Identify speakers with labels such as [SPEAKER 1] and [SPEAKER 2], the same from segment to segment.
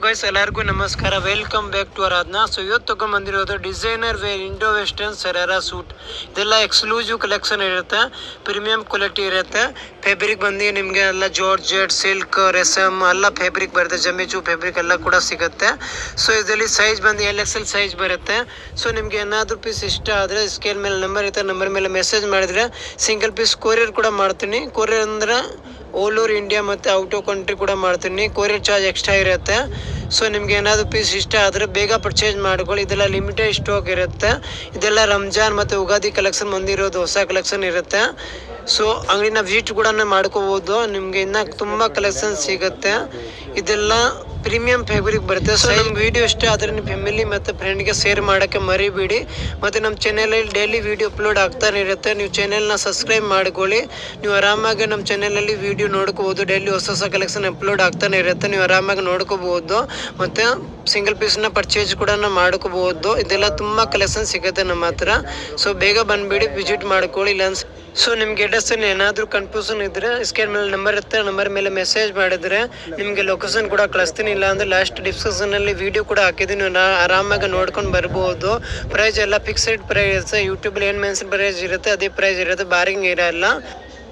[SPEAKER 1] Guys, ಎಲ್ಲರಿಗೂ ನಮಸ್ಕಾರ. Welcome back to Aradhana. So ಇವತ್ತು ತೊಗೊಂಬಂದಿರೋದು designer wear Indo western sharara suit. ಇದೆಲ್ಲ ಎಕ್ಸ್ಕ್ಲೂಸಿವ್ ಕಲೆಕ್ಷನ್ ಇರುತ್ತೆ, ಪ್ರೀಮಿಯಂ ಕ್ವಾಲಿಟಿ ಇರುತ್ತೆ. ಫ್ಯಾಬ್ರಿಕ್ ಬಂದು ನಿಮಗೆ ಎಲ್ಲ ಜಾರ್ಜೆಟ್, ಸಿಲ್ಕ್, ರೆಸಮ್ ಎಲ್ಲ ಫ್ಯಾಬ್ರಿಕ್ ಬರುತ್ತೆ. ಜಮಿಚು ಫ್ಯಾಬ್ರಿಕ್ ಎಲ್ಲ ಕೂಡ ಸಿಗುತ್ತೆ. ಸೊ ಇದರಲ್ಲಿ ಸೈಜ್ ಬಂದು LXL ಸೈಜ್ ಬರುತ್ತೆ. ಸೊ ನಿಮಗೆ ಏನಾದರೂ ಪೀಸ್ ಇಷ್ಟ ಆದರೆ ಸ್ಕೇಲ್ ಮೇಲೆ ನಂಬರ್ ಇರುತ್ತೆ, ನಂಬರ್ ಮೇಲೆ ಮೆಸೇಜ್ ಮಾಡಿದರೆ ಸಿಂಗಲ್ ಪೀಸ್ ಕೊರಿಯರ್ ಕೂಡ ಮಾಡ್ತೀನಿ. ಕೊರಿಯರ್ ಅಂದರೆ ಆಲ್ ಓವರ್ ಇಂಡಿಯಾ ಮತ್ತು ಔಟ್ ಆಫ್ ಕಂಟ್ರಿ ಕೂಡ ಮಾಡ್ತೀನಿ. ಕೊರಿಯರ್ ಚಾರ್ಜ್ ಎಕ್ಸ್ಟ್ರಾ ಇರುತ್ತೆ. ಸೊ ನಿಮ್ಗೆ ಏನಾದರೂ ಪೀಸ್ ಇಷ್ಟ ಆದರೆ ಬೇಗ ಪರ್ಚೇಸ್ ಮಾಡ್ಕೊಳ್ಳಿ. ಇದೆಲ್ಲ ಲಿಮಿಟೆಡ್ ಸ್ಟಾಕ್ ಇರುತ್ತೆ. ಇದೆಲ್ಲ ರಂಜಾನ್ ಮತ್ತು ಉಗಾದಿ ಕಲೆಕ್ಷನ್ ಬಂದಿರೋದು, ಹೊಸ ಕಲೆಕ್ಷನ್ ಇರುತ್ತೆ. ಸೊ ಅಂಗಡಿನ ವಿಸಿಟ್ ಕೂಡ ಮಾಡ್ಕೋಬೋದು. ನಿಮಗೆ ಇನ್ನೂ ತುಂಬ ಕಲೆಕ್ಷನ್ ಸಿಗುತ್ತೆ. ಇದೆಲ್ಲ ಪ್ರೀಮಿಯಂ ಫ್ಯಾಬ್ರಿಕ್ ಬರುತ್ತೆ. ಸೊ ನಮ್ಗೆ ವಿಡಿಯೋ ಇಷ್ಟ ಆದರೆ ನಿಮ್ಮ ಫ್ಯಾಮಿಲಿ ಮತ್ತು ಫ್ರೆಂಡ್ಗೆ ಶೇರ್ ಮಾಡೋಕ್ಕೆ ಮರಿಬೇಡಿ. ಮತ್ತು ನಮ್ಮ ಚಾನಲಲ್ಲಿ ಡೈಲಿ ವಿಡಿಯೋ ಅಪ್ಲೋಡ್ ಆಗ್ತಾನೆ ಇರುತ್ತೆ. ನೀವು ಚಾನೆಲ್ನ ಸಬ್ಸ್ಕ್ರೈಬ್ ಮಾಡ್ಕೊಳ್ಳಿ. ನೀವು ಆರಾಮಾಗಿ ನಮ್ಮ ಚಾನಲಲ್ಲಿ ವಿಡಿಯೋ ನೋಡ್ಕೋಬೋದು. ಡೈಲಿ ಹೊಸ ಹೊಸ ಕಲೆಕ್ಷನ್ ಅಪ್ಲೋಡ್ ಆಗ್ತಾನೆ ಇರುತ್ತೆ. ನೀವು ಆರಾಮಾಗಿ ನೋಡ್ಕೋಬೋದು ಮತ್ತು ಸಿಂಗಲ್ ಪೀಸ್ನ ಪರ್ಚೇಸ್ ಕೂಡ ಮಾಡ್ಕೋಬೋದು. ಇದೆಲ್ಲ ತುಂಬ ಕಲೆಕ್ಷನ್ ಸಿಗುತ್ತೆ ನಮ್ಮ ಹತ್ರ. ಸೊ ಬೇಗ ಬಂದುಬಿಡಿ, ವಿಸಿಟ್ ಮಾಡ್ಕೊಳ್ಳಿ. ಇಲ್ಲ ಸೊ ನಿಮ್ಗೆ ಅಡ್ರೆಸ್ಸಲ್ಲಿ ಏನಾದರೂ ಕನ್ಫ್ಯೂಷನ್ ಇದ್ದರೆ ಸ್ಕ್ರೀನ್ ಮೇಲೆ ನಂಬರ್ ಇರುತ್ತೆ, ನಂಬರ್ ಮೇಲೆ ಮೆಸೇಜ್ ಮಾಡಿದರೆ ನಿಮಗೆ ಲೊಕೇಶನ್ ಕೂಡ ಕಳಿಸ್ತೀನಿ. ಇಲ್ಲ ಅಂದರೆ ಲಾಸ್ಟ್ ಡಿಸ್ಕ್ರಿಪ್ಷನಲ್ಲಿ ವಿಡಿಯೋ ಕೂಡ ಹಾಕಿದ್ದೀನಿ, ನೀವು ಆರಾಮಾಗಿ ನೋಡ್ಕೊಂಡು ಬರ್ಬೋದು. ಪ್ರೈಸ್ ಎಲ್ಲ ಫಿಕ್ಸೆಡ್ ಪ್ರೈಸ್. ಯೂಟ್ಯೂಬಲ್ಲಿ ಏನು ಮೆನ್ಷನ್ ಪ್ರೈಸ್ ಇರುತ್ತೆ ಅದೇ ಪ್ರೈಸ್ ಇರುತ್ತೆ, ಬಾರಿಂಗ್ ಇರಲ್ಲ.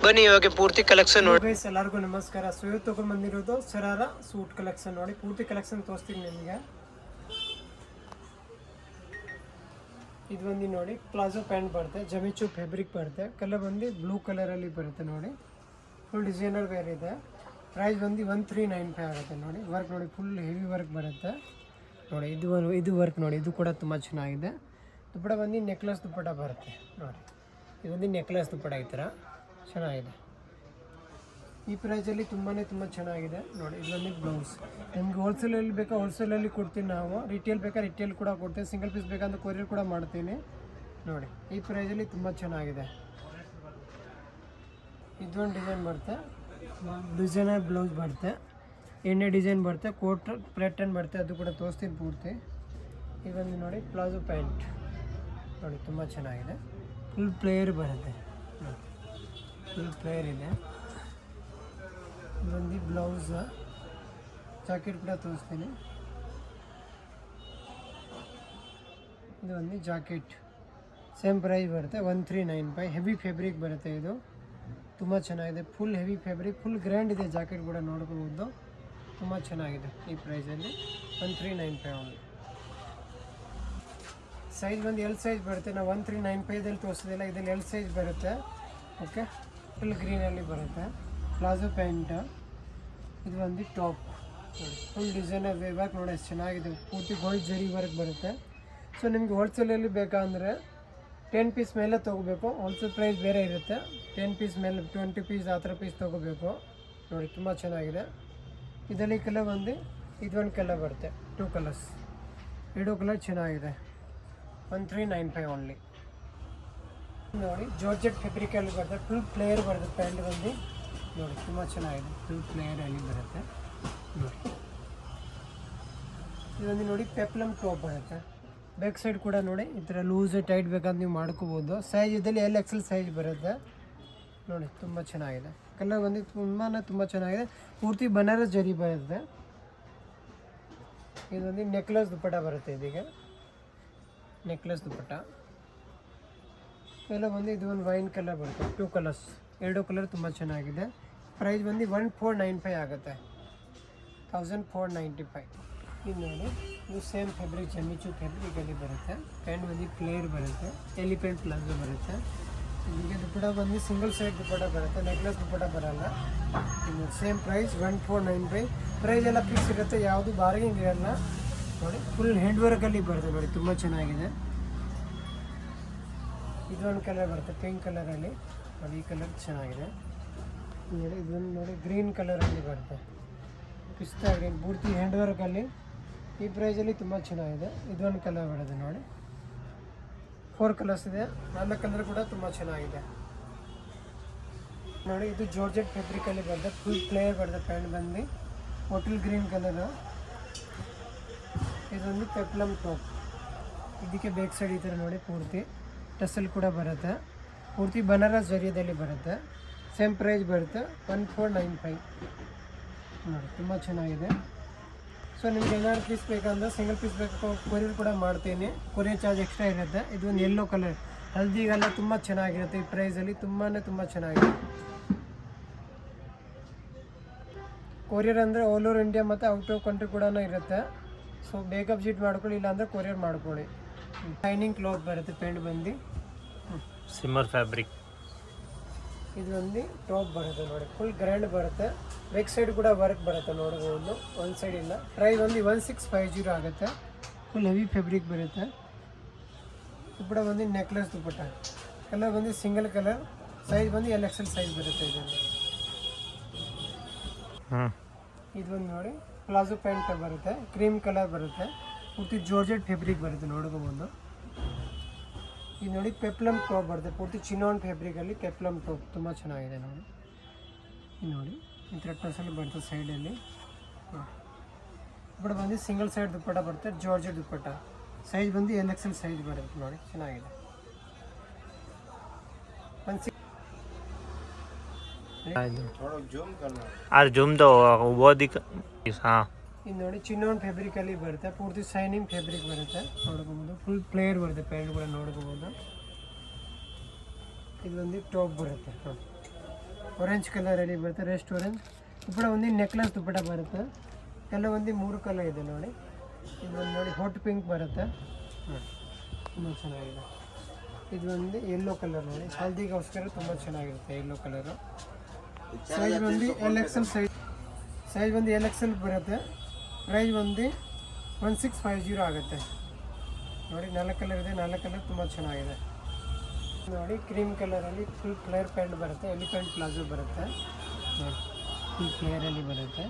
[SPEAKER 1] ಬನ್ನಿ ಇವಾಗ ಪೂರ್ತಿ ಕಲೆಕ್ಷನ್ ನೋಡಿ. ಎಲ್ಲರಿಗೂ ನಮಸ್ಕಾರ. ಸೊ ಇವತ್ತು ತೊಗೊಂಡ್ಬಂದಿರೋದು ಸರಾರಾ ಸೂಟ್ ಕಲೆಕ್ಷನ್ ನೋಡಿ. ಪೂರ್ತಿ ಕಲೆಕ್ಷನ್ ತೋರಿಸ್ತೀನಿ ನಿಮಗೆ. ಇದು ಬಂದು ನೋಡಿ ಪ್ಲಾಜೋ ಪ್ಯಾಂಟ್ ಬರುತ್ತೆ, ಜಮಿಚು ಫ್ಯಾಬ್ರಿಕ್ ಬರುತ್ತೆ. ಕಲರ್ ಬಂದು ಬ್ಲೂ ಕಲರಲ್ಲಿ ಬರುತ್ತೆ ನೋಡಿ. ಫುಲ್ ಡಿಸೈನರ್ ವೇರ್ ಇದೆ. ಪ್ರೈಸ್ ಬಂದು 1395 ಆಗುತ್ತೆ ನೋಡಿ. ವರ್ಕ್ ನೋಡಿ, ಫುಲ್ ಹೆವಿ ವರ್ಕ್ ಬರುತ್ತೆ ನೋಡಿ. ಇದು ವರ್ಕ್ ನೋಡಿ, ಇದು ಕೂಡ ತುಂಬ ಚೆನ್ನಾಗಿದೆ. ದುಪ್ಪಟ ಬಂದು ನೆಕ್ಲೆಸ್ ದುಪ್ಪಟ ಬರುತ್ತೆ ನೋಡಿ. ಇದು ಬಂದು ನೆಕ್ಲೆಸ್ ದುಪ್ಪಟ ಈ ಥರ ಚೆನ್ನಾಗಿದೆ. ಈ ಪ್ರೈಸಲ್ಲಿ ತುಂಬ ಚೆನ್ನಾಗಿದೆ ನೋಡಿ. ಇದೊಂದು ಬ್ಲೌಸ್ ನಿಮ್ಗೆ ಹೋಲ್ಸೇಲಲ್ಲಿ ಬೇಕಾ ಹೋಲ್ಸೇಲಲ್ಲಿ ಕೊಡ್ತೀನಿ ನಾವು. ರಿಟೇಲ್ ಬೇಕಾ ರಿಟೇಲ್ ಕೂಡ ಕೊಡ್ತೀನಿ. ಸಿಂಗಲ್ ಪೀಸ್ ಬೇಕಂದ್ರೆ ಕೊರಿಯರ್ ಕೂಡ ಮಾಡ್ತೀನಿ ನೋಡಿ. ಈ ಪ್ರೈಸಲ್ಲಿ ತುಂಬ ಚೆನ್ನಾಗಿದೆ. ಇದೊಂದು ಡಿಸೈನ್ ಬರುತ್ತೆ, ಡಿಸೈನರ್ ಬ್ಲೌಸ್ ಬರುತ್ತೆ, ಎಣ್ಣೆ ಡಿಸೈನ್ ಬರುತ್ತೆ, ಕೋಟ್ ಪ್ಯಾಟರ್ನ್ ಬರುತ್ತೆ, ಅದು ಕೂಡ ತೋರಿಸ್ತೀನಿ ಪೂರ್ತಿ. ಇದೊಂದು ನೋಡಿ ಪ್ಲಾಜೋ ಪ್ಯಾಂಟ್ ನೋಡಿ, ತುಂಬ ಚೆನ್ನಾಗಿದೆ. ಫುಲ್ ಪ್ಲೇಯರ್ ಬರುತ್ತೆ ನೋಡಿ, ಫುಲ್ ಪ್ಲೇಯರ್ ಇದೆ. ಇದೊಂದು ಬ್ಲೌಸ್, ಜಾಕೆಟ್ ಕೂಡ ತೋರಿಸ್ತೀನಿ. ಇದು ಒಂದು ಜಾಕೆಟ್, ಸೇಮ್ ಪ್ರೈಸ್ ಬರುತ್ತೆ 1395. ಹೆವಿ ಫ್ಯಾಬ್ರಿಕ್ ಬರುತ್ತೆ. ಇದು ತುಂಬ ಚೆನ್ನಾಗಿದೆ, full heavy fabric, full grand ಇದೆ. ಜಾಕೆಟ್ ಕೂಡ ನೋಡ್ಕೋಬೋದು, ತುಂಬ ಚೆನ್ನಾಗಿದೆ. ಈ ಪ್ರೈಸಲ್ಲಿ 1395 ಓನ್ಲಿ. ಸೈಜ್ ಬಂದು L ಸೈಜ್ ಬರುತ್ತೆ. ನಾವು 1395ದಲ್ಲಿ ತೋರಿಸೋದಿಲ್ಲ, ಇದರಲ್ಲಿ L ಸೈಜ್ ಬರುತ್ತೆ. ಓಕೆ, ಫುಲ್ ಗ್ರೀನಲ್ಲಿ ಬರುತ್ತೆ. ಪ್ಲಾಜೋ ಪ್ಯಾಂಟ್, ಇದು ಒಂದು ಟಾಪ್ ನೋಡಿ, ಫುಲ್ ಡಿಸೈನರ್ ವರ್ಕ್ ನೋಡಿ, ಎಷ್ಟು ಚೆನ್ನಾಗಿದೆ. ಪೂರ್ತಿ ಗೋಲ್ಡ್ ಜರಿ ವರ್ಕ್ ಬರುತ್ತೆ. ಸೊ ನಿಮಗೆ ಹೋಲ್ಸೇಲಲ್ಲಿ ಬೇಕಂದರೆ 10 ಪೀಸ್ ಮೇಲೆ ತೊಗೋಬೇಕು. ಹೋಲ್ಸೇಲ್ ಪ್ರೈಸ್ ಬೇರೆ ಇರುತ್ತೆ. 10 ಪೀಸ್ ಮೇಲೆ 20 ಪೀಸ್ ಆ ಥರ ಪೀಸ್ ತೊಗೋಬೇಕು ನೋಡಿ. ತುಂಬ ಚೆನ್ನಾಗಿದೆ. ಇದರಲ್ಲಿ ಕಲರ್ ಬಂದು ಇದೊಂದು ಕಲರ್ ಬರುತ್ತೆ, 2 ಕಲರ್ಸ್, 2 ಕಲರ್ ಚೆನ್ನಾಗಿದೆ. 1395 ಓನ್ಲಿ ನೋಡಿ. ಜಾರ್ಜೆಟ್ ಫ್ಯಾಬ್ರಿಕಲ್ಲಿ ಬರುತ್ತೆ, ಫುಲ್ ಪ್ಲೇಯರ್ ಬರುತ್ತೆ. ಪ್ಯಾಂಟ್ ಬಂದು ನೋಡಿ, ತುಂಬ ಚೆನ್ನಾಗಿದೆ. ಫುಲ್ ಪ್ಲೇಯರಲ್ಲಿ ಬರುತ್ತೆ ನೋಡಿ. ಇದೊಂದು ನೋಡಿ ಪೆಪ್ಲಮ್ ಟಾಪ್ ಬರುತ್ತೆ. ಬ್ಯಾಕ್ ಸೈಡ್ ಕೂಡ ನೋಡಿ ಈ ಥರ ಲೂಸ್ ಟೈಟ್ ಬೇಕಾದ್ರೆ ನೀವು ಮಾಡ್ಕೋಬೋದು. ಸೈಜ್ ಇದರಲ್ಲಿ LXL ಸೈಜ್ ಬರುತ್ತೆ ನೋಡಿ, ತುಂಬ ಚೆನ್ನಾಗಿದೆ. ಕಲರ್ ಬಂದು ತುಂಬ ಚೆನ್ನಾಗಿದೆ. ಪೂರ್ತಿ ಬನಾರಸ್ ಜರಿ ಬರುತ್ತೆ. ಇದೊಂದು ನೆಕ್ಲೆಸ್ ದುಪ್ಪಟ ಬರುತ್ತೆ. ಇದೀಗ ನೆಕ್ಲೆಸ್ ದುಪ್ಪಟ ಎಲ್ಲ ಬಂದು ಇದು ಒಂದು ವೈನ್ ಕಲರ್ ಬರುತ್ತೆ, 2 ಕಲರ್ಸ್, 2 ಕಲರ್ ತುಂಬ ಚೆನ್ನಾಗಿದೆ. ಪ್ರೈಸ್ ಬಂದು 1495 ಆಗುತ್ತೆ, 1495. ಇದು ನೋಡಿ, ಇದು ಸೇಮ್ ಫ್ಯಾಬ್ರಿಕ್, ಜಮಿಚು ಫ್ಯಾಬ್ರಿಕಲ್ಲಿ ಬರುತ್ತೆ. ಪ್ಯಾಂಟ್ ಬಂದು ಪ್ಲೇಯರ್ ಬರುತ್ತೆ, ಎಲಿಫೆಂಟ್ ಪ್ಲಾಜೋ ಬರುತ್ತೆ. ಇಲ್ಲಿಗೆ ದುಪ್ಪಟ ಬಂದು ಸಿಂಗಲ್ ಸೈಡ್ ದುಪ್ಪಟ ಬರುತ್ತೆ, ನೆಕ್ಲೆಸ್ ದುಪ್ಪಟ ಬರೋಲ್ಲ. ಇನ್ನು ಸೇಮ್ ಪ್ರೈಸ್ 1495. ಪ್ರೈಸ್ ಎಲ್ಲ ಫಿಕ್ಸ್ ಇರುತ್ತೆ, ಯಾವುದು ಬಾರ್ಗಿಂಗ್ ಇರಲ್ಲ ನೋಡಿ. ಫುಲ್ ಹ್ಯಾಂಡ್ ವರ್ಕಲ್ಲಿ ಬರುತ್ತೆ ನೋಡಿ, ತುಂಬ ಚೆನ್ನಾಗಿದೆ. ಇದೊಂದು ಕಲರ್ ಬರುತ್ತೆ ಪಿಂಕ್ ಕಲರಲ್ಲಿ ನೋಡಿ, ಈ ಕಲರ್ ಚೆನ್ನಾಗಿದೆ ನೋಡಿ. ಇದೊಂದು ನೋಡಿ ಗ್ರೀನ್ ಕಲರಲ್ಲಿ ಬರುತ್ತೆ, ಪಿಸ್ತಾ ಗ್ರೀನ್, ಪೂರ್ತಿ ಹ್ಯಾಂಡ್ ವರ್ಕಲ್ಲಿ. ಈ ಪ್ರೈಸಲ್ಲಿ ತುಂಬ ಚೆನ್ನಾಗಿದೆ. ಇದೊಂದು ಕಲರ್ ಬರುತ್ತೆ ನೋಡಿ, 4 ಕಲರ್ಸ್ ಇದೆ, 4 ಕಲರ್ ಕೂಡ ತುಂಬ ಚೆನ್ನಾಗಿದೆ ನೋಡಿ. ಇದು ಜಾರ್ಜೆಟ್ ಫ್ಯಾಬ್ರಿಕಲ್ಲಿ ಬರುತ್ತೆ, ಫುಲ್ ಪ್ಲೇಯರ್ ಬರುತ್ತೆ. ಪ್ಯಾಂಟ್ ಬಂದು ಬಾಟಲ್ ಗ್ರೀನ್ ಕಲರು. ಇದೊಂದು ಪೆಪ್ಲಮ್ ಟಾಪ್, ಇದಕ್ಕೆ ಬ್ಯಾಕ್ ಸೈಡ್ ಈ ಥರ ನೋಡಿ ಪೂರ್ತಿ ಟಸಲ್ ಕೂಡ ಬರುತ್ತೆ. ಪೂರ್ತಿ ಬನಾರಸ್ ಜರಿಯದಲ್ಲಿ ಬರುತ್ತೆ. ಸೇಮ್ ಪ್ರೈಸ್ ಬರುತ್ತೆ 1495 ನೋಡಿ, ತುಂಬ ಚೆನ್ನಾಗಿದೆ. ಸೊ ನಿಮ್ಗೆ ಏನಾದ್ರು ಪೀಸ್ ಬೇಕಂದ್ರೆ ಸಿಂಗಲ್ ಪೀಸ್ ಬೇಕು ಕೊರಿಯರ್ ಕೂಡ ಮಾಡ್ತೀನಿ, ಕೊರಿಯರ್ ಚಾರ್ಜ್ ಎಕ್ಸ್ಟ್ರಾ ಇರುತ್ತೆ. ಇದು ಒಂದು ಯೆಲ್ಲೋ ಕಲರ್ ಹಲ್ದಿಗೆಲ್ಲ ತುಂಬ ಚೆನ್ನಾಗಿರುತ್ತೆ, ಈ ಪ್ರೈಸಲ್ಲಿ ತುಂಬ ಚೆನ್ನಾಗಿದೆ. ಕೊರಿಯರ್ ಅಂದರೆ ಆಲ್ ಓವರ್ ಇಂಡಿಯಾ ಮತ್ತು ಔಟ್ ಆಫ್ ಕಂಟ್ರಿ ಕೂಡ ಇರುತ್ತೆ. ಸೊ ಬೇಗ ವಿಸಿಟ್ ಮಾಡ್ಕೊಳ್ಳಿ, ಇಲ್ಲಾಂದರೆ ಕೊರಿಯರ್ ಮಾಡ್ಕೊಳ್ಳಿ. ಶೈನಿಂಗ್ ಕ್ಲಾತ್ ಬರುತ್ತೆ, ಪೇಂಟ್ ಬಂದು
[SPEAKER 2] ಸಿಮ್ಮರ್ ಫ್ಯಾಬ್ರಿಕ್.
[SPEAKER 1] ಇದು ಒಂದು ಟಾಪ್ ಬರುತ್ತೆ ನೋಡಿ, ಫುಲ್ ಗ್ರ್ಯಾಂಡ್ ಬರುತ್ತೆ. ಬ್ಯಾಕ್ ಸೈಡ್ ಕೂಡ ವರ್ಕ್ ಬರುತ್ತೆ ನೋಡ್ಬೋದು, ಒಂದು ಸೈಡ್ ಇಲ್ಲ. ಪ್ರೈಸ್ ಒಂದು 1650 ಆಗುತ್ತೆ. ಫುಲ್ ಹೆವಿ ಫ್ಯಾಬ್ರಿಕ್ ಬರುತ್ತೆ. ಕೂಡ ಬಂದು ನೆಕ್ಲೆಸ್ ದುಪ್ಪಟ್ಟ, ಕಲರ್ ಬಂದು ಸಿಂಗಲ್ ಕಲರ್, ಸೈಜ್ ಬಂದು LXL ಸೈಜ್ ಬರುತ್ತೆ. ಇದರಲ್ಲಿ ಇದು ಒಂದು ನೋಡಿ ಪ್ಲಾಜೋ ಪ್ಯಾಂಟ್ ಬರುತ್ತೆ, ಕ್ರೀಮ್ ಕಲರ್ ಬರುತ್ತೆ, ಪೂರ್ತಿ ಜಾರ್ಜೆಟ್ ಫ್ಯಾಬ್ರಿಕ್ ಬರುತ್ತೆ ನೋಡ್ಕೋಬೋದು. ಇದು ನೋಡಿ ಪೆಪ್ಲಮ್ ಟಾಪ್ ಬರುತ್ತೆ, ಪೂರ್ತಿ ಚಿನಾನ್ ಫ್ಯಾಬ್ರಿಕಲ್ಲಿ ಪೆಪ್ಲಮ್ ಟಾಪ್ ತುಂಬ ಚೆನ್ನಾಗಿದೆ ನೋಡಿ. ಇದು ನೋಡಿ ಈ ಥರ ಟಸಲ್ಲಿ ಬರುತ್ತೆ ಸೈಡಲ್ಲಿ. ಕೂಡ ಬಂದು ಸಿಂಗಲ್ ಸೈಡ್ ದುಪ್ಪಟ್ಟ ಬರುತ್ತೆ, ಜಾರ್ಜೆಟ್ ದುಪ್ಪಟ್ಟ, ಸೈಜ್ ಬಂದು LXL ಸೈಜ್ ಬರುತ್ತೆ ನೋಡಿ, ಚೆನ್ನಾಗಿದೆ. ಇದು ನೋಡಿ ಚಿನ್ನೋನ್ ಫ್ಯಾಬ್ರಿಕಲ್ಲಿ ಬರುತ್ತೆ, ಪೂರ್ತಿ ಶೈನಿಂಗ್ ಫ್ಯಾಬ್ರಿಕ್ ಬರುತ್ತೆ ನೋಡ್ಕೋಬೋದು. ಫುಲ್ ಪ್ಲೇಯರ್ ಬರುತ್ತೆ, ಪ್ಯಾಂಟ್ ಕೂಡ ನೋಡ್ಕೋಬೋದು. ಇದು ಒಂದು ಟಾಪ್ ಬರುತ್ತೆ, ಆರೆಂಜ್ ಕಲರಲ್ಲಿ ಬರುತ್ತೆ, ರೆಸ್ಟ್ ಆರೆಂಜ್. ಕೂಡ ಒಂದು ನೆಕ್ಲೆಸ್ ದುಪ್ಪಟ್ಟ ಬರುತ್ತೆ, ಎಲ್ಲ ಒಂದು 3 ಕಲರ್ ಇದೆ ನೋಡಿ. ಇದು ಒಂದು ನೋಡಿ ಹಾಟ್ ಪಿಂಕ್ ಬರುತ್ತೆ, ತುಂಬ ಚೆನ್ನಾಗಿದೆ. ಇದು ಒಂದು ಯೆಲ್ಲೋ ಕಲರ್ ನೋಡಿ, ಹಲ್ದಿಗೋಸ್ಕರ ತುಂಬ ಚೆನ್ನಾಗಿರುತ್ತೆ ಯೆಲ್ಲೋ ಕಲರು. ಸೈಜ್ ಬಂದು LXL ಸೈಜ್ ಬಂದು LXL ಬರುತ್ತೆ. ಪ್ರೈಸ್ ಒಂದು 1650 ಆಗುತ್ತೆ ನೋಡಿ. 4 ಕಲರ್ ಇದೆ, 4 ಕಲರ್ ತುಂಬ ಚೆನ್ನಾಗಿದೆ ನೋಡಿ. ಕ್ರೀಮ್ ಕಲರಲ್ಲಿ ಫುಲ್ ಫ್ಲೇರ್ ಪ್ಯಾಂಟ್ ಬರುತ್ತೆ, ಎಲಿಫೆಂಟ್ ಪ್ಲಾಜೋ ಬರುತ್ತೆ ನೋಡಿ, ಫುಲ್ ಫ್ಲೇರಲ್ಲಿ ಬರುತ್ತೆ.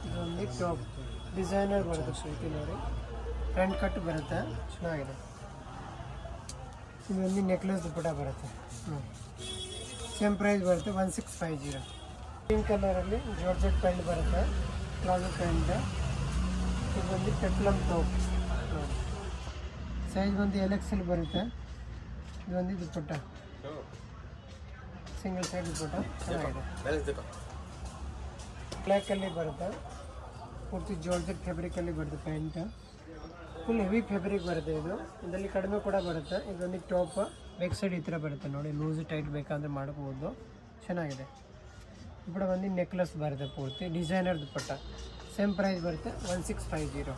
[SPEAKER 1] ಇದೊಂದು ಟಾಪ್ ಡಿಸೈನರ್ ಬರುತ್ತೆ, ಶೂಟಿ ನೋಡಿ ಫ್ರಂಟ್ ಕಟ್ ಬರುತ್ತೆ, ಚೆನ್ನಾಗಿದೆ. ಇದೊಂದು ನೆಕ್ಲೆಸ್ ದುಪ್ಪಟ್ಟ ಬರುತ್ತೆ, ಸೇಮ್ ಪ್ರೈಸ್ ಬರುತ್ತೆ 1650. ಗ್ರೀನ್ ಕಲರಲ್ಲಿ ಜಾರ್ಜೆಟ್ ಪ್ಯಾಂಟ್ ಬರುತ್ತೆ, ಪ್ಲಾಜೋ ಪ್ಯಾಂಟ್. ಇದೊಂದು ಪೆಪ್ಲಮ್ ಟಾಪ್ ನೋಡಿ, ಸೈಜ್ ಬಂದು LXL ಬರುತ್ತೆ. ಇದೊಂದು ದುಪ್ಪಟ್ಟ, ಸಿಂಗಲ್ ಸೈಡ್ ದುಪ್ಪಟ್ಟ, ಚೆನ್ನಾಗಿದೆ. ಬ್ಲ್ಯಾಕಲ್ಲಿ ಬರುತ್ತೆ, ಪೂರ್ತಿ ಜಾರ್ಜೆಟ್ ಫ್ಯಾಬ್ರಿಕಲ್ಲಿ ಬರುತ್ತೆ ಪ್ಯಾಂಟ್, ಫುಲ್ ಹೆವಿ ಫ್ಯಾಬ್ರಿಕ್ ಬರುತ್ತೆ. ಇದರಲ್ಲಿ ಕಡಿಮೆ ಕೂಡ ಬರುತ್ತೆ. ಇದೊಂದು ಟಾಪ್, ಬ್ಯಾಕ್ ಸೈಡ್ ಈ ಥರ ಬರುತ್ತೆ ನೋಡಿ, ಲೂಸ್ ಟೈಟ್ ಬೇಕಂದ್ರೆ ಮಾಡ್ಕೋಬೋದು, ಚೆನ್ನಾಗಿದೆ. ಕೂಡ ಒಂದು ನೆಕ್ಲೆಸ್ ಬರುತ್ತೆ, ಪೂರ್ತಿ ಡಿಸೈನರ್ ದುಪ್ಪಟ್ಟ, ಸೇಮ್ ಪ್ರೈಸ್ ಬರುತ್ತೆ 1650.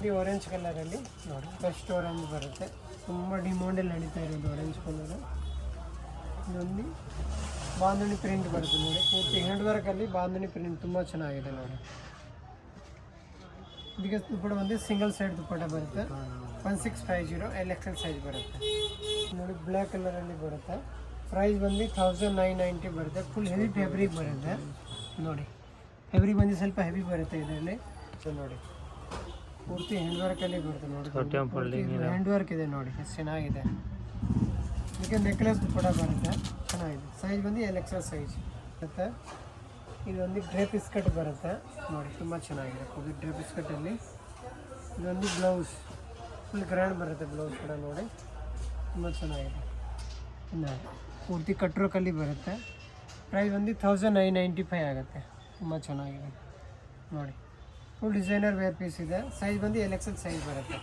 [SPEAKER 1] ಈ ಆರೆಂಜ್ ಕಲರಲ್ಲಿ ನೋಡಿ, ಬೆಸ್ಟ್ ಆರೆಂಜ್ ಬರುತ್ತೆ, ತುಂಬ ಡಿಮಾಂಡಲ್ಲಿ ನಡೀತಾ ಇರೋದು ಆರೆಂಜ್ ಕಲರು. ಇದೊಂದು ಬಾಂಧಣಿ ಪ್ರಿಂಟ್ ಬರುತ್ತೆ ನೋಡಿ, ಪೂರ್ತಿ ಹ್ಯಾಂಡ್ ವರ್ಕಲ್ಲಿ ಬಾಂಧಣಿ ಪ್ರಿಂಟ್ ತುಂಬ ಚೆನ್ನಾಗಿದೆ ನೋಡಿ. ಇದಕ್ಕೆ ದುಪ್ಪಟ್ಟ ಬಂದು ಸಿಂಗಲ್ ಸೈಡ್ ದುಪ್ಪಟ್ಟ ಬರುತ್ತೆ, 1650 LXL ಸೈಜ್ ಬರುತ್ತೆ ನೋಡಿ. ಬ್ಲ್ಯಾಕ್ ಕಲರಲ್ಲಿ ಬರುತ್ತೆ, ಪ್ರೈಸ್ ಬಂದು 1990 ಬರುತ್ತೆ. ಫುಲ್ ಹೆವಿ ಫ್ಯಾಬ್ರಿಕ್ ಬರುತ್ತೆ ನೋಡಿ, ಫ್ಯಾಬ್ರಿಕ್ ಬಂದು ಸ್ವಲ್ಪ ಹೆವಿ ಬರುತ್ತೆ ಇದರಲ್ಲಿ ನೋಡಿ. ಪೂರ್ತಿ ಹ್ಯಾಂಡ್ ವರ್ಕಲ್ಲಿ ಬರುತ್ತೆ ನೋಡಿ, ಹ್ಯಾಂಡ್ ವರ್ಕ್ ಇದೆ ನೋಡಿ, ಎಷ್ಟು ಚೆನ್ನಾಗಿದೆ. ಇದಕ್ಕೆ ನೆಕ್ಲೆಸ್ ದುಪ್ಪಟ್ಟ ಬರುತ್ತೆ, ಚೆನ್ನಾಗಿದೆ. ಸೈಜ್ ಬಂದು LXL ಸೈಜ್ ಬರುತ್ತೆ. ಇದೊಂದು ಡ್ರೇಪ್ ಸ್ಕರ್ಟ್ ಬರುತ್ತೆ ನೋಡಿ, ತುಂಬ ಚೆನ್ನಾಗಿದೆ. ಇದು ಡ್ರೇಪ್ ಸ್ಕರ್ಟಲ್ಲಿ ಇದೊಂದು ಬ್ಲೌಸ್, ಫುಲ್ ಗ್ರ್ಯಾಂಡ್ ಬರುತ್ತೆ ಬ್ಲೌಸ್ ಕೂಡ ನೋಡಿ, ತುಂಬ ಚೆನ್ನಾಗಿದೆ. ಇನ್ನು ಪೂರ್ತಿ ಕಟ್ರೋಕಲ್ಲಿ ಬರುತ್ತೆ, ಪ್ರೈಸ್ ಒಂದು 1995 ಆಗುತ್ತೆ, ತುಂಬ ಚೆನ್ನಾಗಿದೆ ನೋಡಿ. ಫುಲ್ ಡಿಸೈನರ್ ವೇರ್ ಪೀಸ್ ಇದೆ, ಸೈಜ್ ಬಂದು LXL ಸೈಜ್ ಬರುತ್ತೆ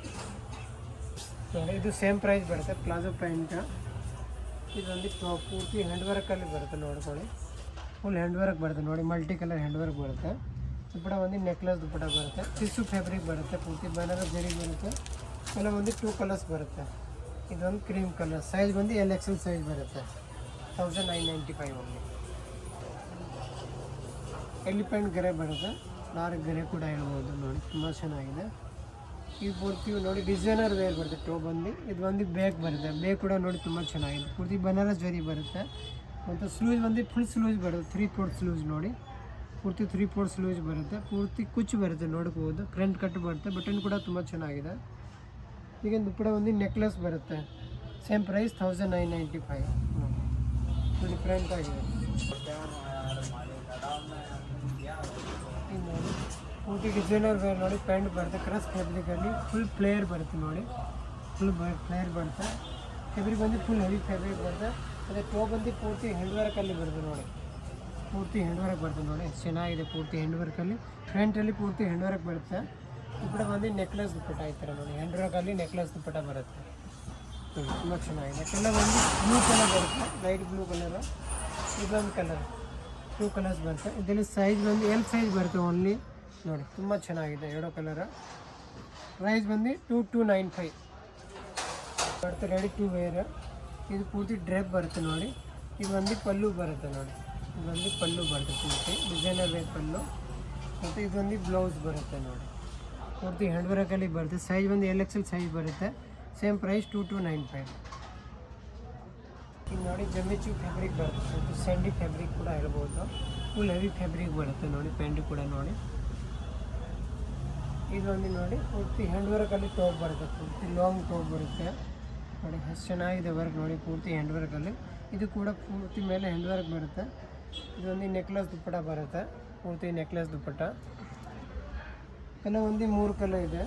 [SPEAKER 1] ನೋಡಿ. ಇದು ಸೇಮ್ ಪ್ರೈಸ್ ಬರುತ್ತೆ, ಪ್ಲಾಜೋ ಪ್ಯಾಂಟ್. ಇದೊಂದು ಟಾಪ್, ಪೂರ್ತಿ ಹ್ಯಾಂಡ್ ವರ್ಕಲ್ಲಿ ಬರುತ್ತೆ ನೋಡ್ಕೊಳ್ಳಿ, ಫುಲ್ ಹ್ಯಾಂಡ್ ವರ್ಕ್ ಬರುತ್ತೆ ನೋಡಿ, ಮಲ್ಟಿ ಕಲರ್ ಹ್ಯಾಂಡ್ ವರ್ಕ್ ಬರುತ್ತೆ. ದುಪ್ಪಟ್ಟ ಒಂದು ನೆಕ್ಲೆಸ್ ದುಪ್ಪಟ್ಟ ಬರುತ್ತೆ, ಟಿಶ್ಯೂ ಫ್ಯಾಬ್ರಿಕ್ ಬರುತ್ತೆ, ಪೂರ್ತಿ ಬನಾರಸ್ ಜರಿ ಬರುತ್ತೆ. ಎಲ್ಲ ಒಂದು 2 ಕಲರ್ಸ್ ಬರುತ್ತೆ. ಇದೊಂದು ಕ್ರೀಮ್ ಕಲರ್, ಸೈಜ್ ಬಂದು LXL ಸೈಜ್ ಬರುತ್ತೆ, 1995 ಓನ್ಲಿ. ಎಲಿಫೆಂಟ್ ಗೆರೆ ಬರುತ್ತೆ, ನಾಲ್ಕು ಗೆರೆ ಕೂಡ ಹೇಳ್ಬೋದು ನೋಡಿ, ತುಂಬ ಚೆನ್ನಾಗಿದೆ. ಈ ಪೂರ್ತಿ ನೋಡಿ ಡಿಸೈನರ್ ವೇರ್ ಬರುತ್ತೆ ಟಾಪ್ ಬಂದು. ಇದು ಒಂದು ಬ್ಯಾಗ್ ಬರುತ್ತೆ, ಬ್ಯಾಗ್ ಕೂಡ ನೋಡಿ ತುಂಬ ಚೆನ್ನಾಗಿದೆ, ಪೂರ್ತಿ ಬನಾರಸ್ ಜರಿ ಬರುತ್ತೆ. ಮತ್ತು ಸ್ಲೂಸ್ ಬಂದು ಫುಲ್ ಸ್ಲೂಸ್ ಬರುತ್ತೆ, 3/4 ಸ್ಲೂಸ್ ನೋಡಿ, ಪೂರ್ತಿ 3/4 ಸ್ಲೂಸ್ ಬರುತ್ತೆ, ಪೂರ್ತಿ ಕುಚ್ಚು ಬರುತ್ತೆ ನೋಡ್ಬೋದು. ಫ್ರಂಟ್ ಕಟ್ ಬರುತ್ತೆ, ಬಟನ್ ಕೂಡ ತುಂಬ ಚೆನ್ನಾಗಿದೆ. ಈಗ ದುಪ್ಪಟ್ಟ ಒಂದು ನೆಕ್ಲೆಸ್ ಬರುತ್ತೆ, ಸೇಮ್ ಪ್ರೈಸ್ 1995 ನೋಡಿ, ಫ್ರಂಟ್ ಆಗಿದೆ. ಪೂರ್ತಿ ಡಿಸೈನರ್ ವೇರ್ ನೋಡಿ, ಪ್ಯಾಂಟ್ ಬರುತ್ತೆ ಕ್ರಸ್ ಫ್ಯಾಬ್ರಿಕಲ್ಲಿ, ಫುಲ್ ಪ್ಲೇಯರ್ ಬರುತ್ತೆ ನೋಡಿ, ಫುಲ್ ಪ್ಲೇಯರ್ ಬರುತ್ತೆ. ಫ್ಯಾಬ್ರಿಕ್ ಬಂದು ಫುಲ್ ಹೆವಿ ಫ್ಯಾಬ್ರಿಕ್ ಬರುತ್ತೆ. ಮತ್ತು ಟಾಪ್ ಬಂದು ಪೂರ್ತಿ ಹ್ಯಾಂಡ್ ವರ್ಕಲ್ಲಿ ಬರುತ್ತೆ ನೋಡಿ, ಪೂರ್ತಿ ಹ್ಯಾಂಡ್ ವರ್ಕ್ ಬರುತ್ತೆ ನೋಡಿ, ಎಷ್ಟು ಚೆನ್ನಾಗಿದೆ. ಪೂರ್ತಿ ಹ್ಯಾಂಡ್ ವರ್ಕಲ್ಲಿ ಫ್ರಂಟಲ್ಲಿ ಪೂರ್ತಿ ಹ್ಯಾಂಡ್ ವರ್ಕ್ ಬರುತ್ತೆ. ಈ ಕಡೆ ಬಂದು ನೆಕ್ಲೆಸ್ ದುಪ್ಪಟ್ಟ ಈ ಥರ ನೋಡಿ, ಹ್ಯಾಂಡ್ ವರ್ಕಲ್ಲಿ ನೆಕ್ಲೆಸ್ ದುಪ್ಪಟ್ಟ ಬರುತ್ತೆ. ತುಂಬ ಚೆನ್ನಾಗಿದೆ. ಕಲರ್ ಬಂದು ಬ್ಲೂ ಕಲರ್ ಬರುತ್ತೆ, ಲೈಟ್ ಬ್ಲೂ ಕಲರು. ಇದೊಂದು ಕಲರ್, 2 ಕಲರ್ಸ್ ಬರುತ್ತೆ. ಇದರಲ್ಲಿ ಸೈಜ್ ಬಂದು ಎಲ್ ಸೈಜ್ ಬರುತ್ತೆ ಓನ್ಲಿ ನೋಡಿ, ತುಂಬ ಚೆನ್ನಾಗಿದೆ. 2 ಕಲರ್. ಪ್ರೈಸ್ ಬಂದು 2295 ಬರುತ್ತೆ. Ready to wear. ಇದು ಪೂರ್ತಿ ಡ್ರೆಪ್ ಬರುತ್ತೆ ನೋಡಿ. ಇದು ಒಂದು ಪಲ್ಲು ಬರುತ್ತೆ ನೋಡಿ, ಇದೊಂದು ಪಲ್ಲು ಬರುತ್ತೆ ಪೂರ್ತಿ ಡಿಸೈನರ್ ವೇರ್ ಪಲ್ಲು. ಮತ್ತು ಇದೊಂದು ಬ್ಲೌಸ್ ಬರುತ್ತೆ ನೋಡಿ, ಪೂರ್ತಿ ಹ್ಯಾಂಡ್ ವರ್ಕಲ್ಲಿ ಬರುತ್ತೆ. ಸೈಜ್ ಬಂದು LXL ಸೈಜ್ ಬರುತ್ತೆ. Same price 2295. ಈಗ ನೋಡಿ ಜಮಿಚು ಫ್ಯಾಬ್ರಿಕ್ ಬರುತ್ತೆ, ಸ್ಯಾಂಡಿ ಫ್ಯಾಬ್ರಿಕ್ ಕೂಡ ಹೇಳ್ಬೋದು. ಫುಲ್ ಹೆವಿ ಫ್ಯಾಬ್ರಿಕ್ ಬರುತ್ತೆ ನೋಡಿ, ಪ್ಯಾಂಟ್ ಕೂಡ ನೋಡಿ. ಇದೊಂದು ನೋಡಿ ಪೂರ್ತಿ ಹ್ಯಾಂಡ್ ವರ್ಕಲ್ಲಿ ಟಾಪ್ ಬರುತ್ತೆ, ಪೂರ್ತಿ ಲಾಂಗ್ ಟಾಪ್ ಬರುತ್ತೆ ನೋಡಿ, ಎಷ್ಟು ಚೆನ್ನಾಗಿದೆ ವರ್ಕ್ ನೋಡಿ, ಪೂರ್ತಿ ಹ್ಯಾಂಡ್ ವರ್ಕಲ್ಲಿ. ಇದು ಕೂಡ ಪೂರ್ತಿ ಮೇಲೆ ಹ್ಯಾಂಡ್ ವರ್ಕ್ ಬರುತ್ತೆ. ಇದೊಂದು ನೆಕ್ಲೆಸ್ ದುಪ್ಪಟ್ಟ ಬರುತ್ತೆ, ಪೂರ್ತಿ ನೆಕ್ಲೆಸ್ ದುಪ್ಪಟ್ಟ. ಕೆಲವೊಂದು 3 ಕಲರ್ ಇದೆ.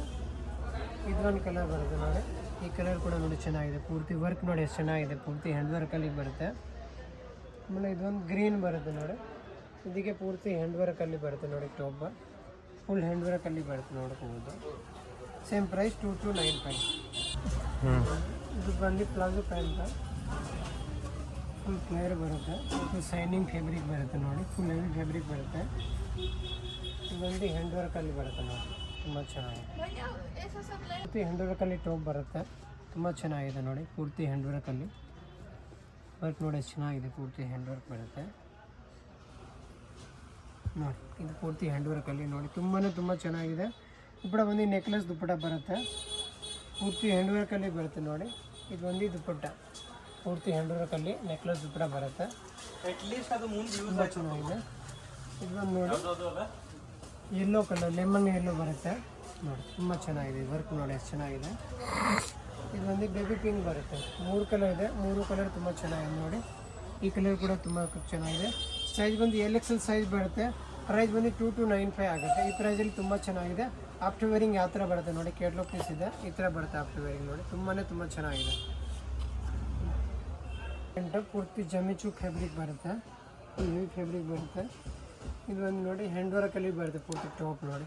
[SPEAKER 1] ಇದೊಂದು ಕಲರ್ ಬರುತ್ತೆ ನೋಡಿ, ಈ ಕಲರ್ ಕೂಡ ನೋಡಿ ಚೆನ್ನಾಗಿದೆ. ಪೂರ್ತಿ ವರ್ಕ್ ನೋಡಿ ಎಷ್ಟು ಚೆನ್ನಾಗಿದೆ, ಪೂರ್ತಿ ಹ್ಯಾಂಡ್ ವರ್ಕಲ್ಲಿ ಬರುತ್ತೆ. ಆಮೇಲೆ ಇದೊಂದು ಗ್ರೀನ್ ಬರುತ್ತೆ ನೋಡಿ, ಇದಕ್ಕೆ ಪೂರ್ತಿ ಹ್ಯಾಂಡ್ ವರ್ಕಲ್ಲಿ ಬರುತ್ತೆ ನೋಡಿ. ಟಾಪ್ ಫುಲ್ ಹ್ಯಾಂಡ್ ವರ್ಕಲ್ಲಿ ಬರುತ್ತೆ ನೋಡ್ಕೋಬೋದು. Same price 2295. ಇದು ಬಂದು ಪ್ಲಾಜೋ ಪ್ಯಾಂಟ್, ಫುಲ್ ಫ್ಲೇರ್ ಬರುತ್ತೆ. ಮತ್ತು ಶೈನಿಂಗ್ ಫ್ಯಾಬ್ರಿಕ್ ಬರುತ್ತೆ ನೋಡಿ, ಫುಲ್ ಹೆವಿ ಫ್ಯಾಬ್ರಿಕ್ ಬರುತ್ತೆ. ಇದೊಂದು ಹ್ಯಾಂಡ್ ವರ್ಕಲ್ಲಿ ಬರುತ್ತೆ ನೋಡಿ, ತುಂಬ ಚೆನ್ನಾಗಿದೆ. ಪೂರ್ತಿ ಹ್ಯಾಂಡ್ ವರ್ಕಲ್ಲಿ ಟಾಪ್ ಬರುತ್ತೆ, ತುಂಬ ಚೆನ್ನಾಗಿದೆ ನೋಡಿ. ಪೂರ್ತಿ ಹ್ಯಾಂಡ್ ವರ್ಕಲ್ಲಿ ವರ್ಕ್ ನೋಡಿ ಎಷ್ಟು ಚೆನ್ನಾಗಿದೆ, ಪೂರ್ತಿ ಹ್ಯಾಂಡ್ ವರ್ಕ್ ಬರುತ್ತೆ ನೋಡಿ. ಇದು ಪೂರ್ತಿ ಹ್ಯಾಂಡ್ ವರ್ಕಲ್ಲಿ ನೋಡಿ, ತುಂಬ ಚೆನ್ನಾಗಿದೆ. ದುಪ್ಪಟ್ಟ ಬಂದು ನೆಕ್ಲೆಸ್ ದುಪ್ಪಟ್ಟ ಬರುತ್ತೆ, ಪೂರ್ತಿ ಹ್ಯಾಂಡ್ ವರ್ಕಲ್ಲಿ ಬರುತ್ತೆ ನೋಡಿ. ಇದು ಒಂದು ದುಪ್ಪಟ್ಟ ಪೂರ್ತಿ ಹ್ಯಾಂಡ್ ವರ್ಕಲ್ಲಿ ನೆಕ್ಲೆಸ್ ದುಪ್ಪಟ್ಟ ಬರುತ್ತೆ, ತುಂಬ ಚೆನ್ನಾಗಿದೆ. ಇದೊಂದು ನೋಡಿ ಯೆಲ್ಲೋ ಕಲರ್, ಲೆಮನ್ ಯೆಲ್ಲೋ ಬರುತ್ತೆ ನೋಡಿ, ತುಂಬ ಚೆನ್ನಾಗಿದೆ. ವರ್ಕ್ ನೋಡಿ ಎಷ್ಟು ಚೆನ್ನಾಗಿದೆ. ಇದು ಒಂದು ಬೇಬಿ ಪಿಂಕ್ ಬರುತ್ತೆ. 3 ಕಲರ್ ಇದೆ, 3 ಕಲರ್ ತುಂಬ ಚೆನ್ನಾಗಿದೆ ನೋಡಿ. ಈ ಕಲರ್ ಕೂಡ ತುಂಬ ಚೆನ್ನಾಗಿದೆ. ಸೈಜ್ ಬಂದು LXL ಸೈಜ್ ಬರುತ್ತೆ. ಪ್ರೈಸ್ ಬಂದು 2295 ಆಗುತ್ತೆ. ಈ ಪ್ರೈಸಲ್ಲಿ ತುಂಬ ಚೆನ್ನಾಗಿದೆ. ಆಫ್ಟರ್ ವೇರಿಂಗ್ ಯಾವ ಥರ ಬರುತ್ತೆ ನೋಡಿ, ಕೇಟ್ಲಾಗ್ ಪೀಸ್ ಇದೆ, ಈ ಥರ ಬರುತ್ತೆ ಆಫ್ಟರ್ ವೇರಿಂಗ್ ನೋಡಿ, ತುಂಬ ಚೆನ್ನಾಗಿದೆ. ಪೂರ್ತಿ ಜಮಿಚು ಫ್ಯಾಬ್ರಿಕ್ ಬರುತ್ತೆ, ಹೆವಿ ಫ್ಯಾಬ್ರಿಕ್ ಬರುತ್ತೆ. ಇದು ಒಂದು ನೋಡಿ ಹ್ಯಾಂಡ್ ವರ್ಕಲ್ಲಿ ಬರುತ್ತೆ, ಪೂರ್ತಿ ಟಾಪ್ ನೋಡಿ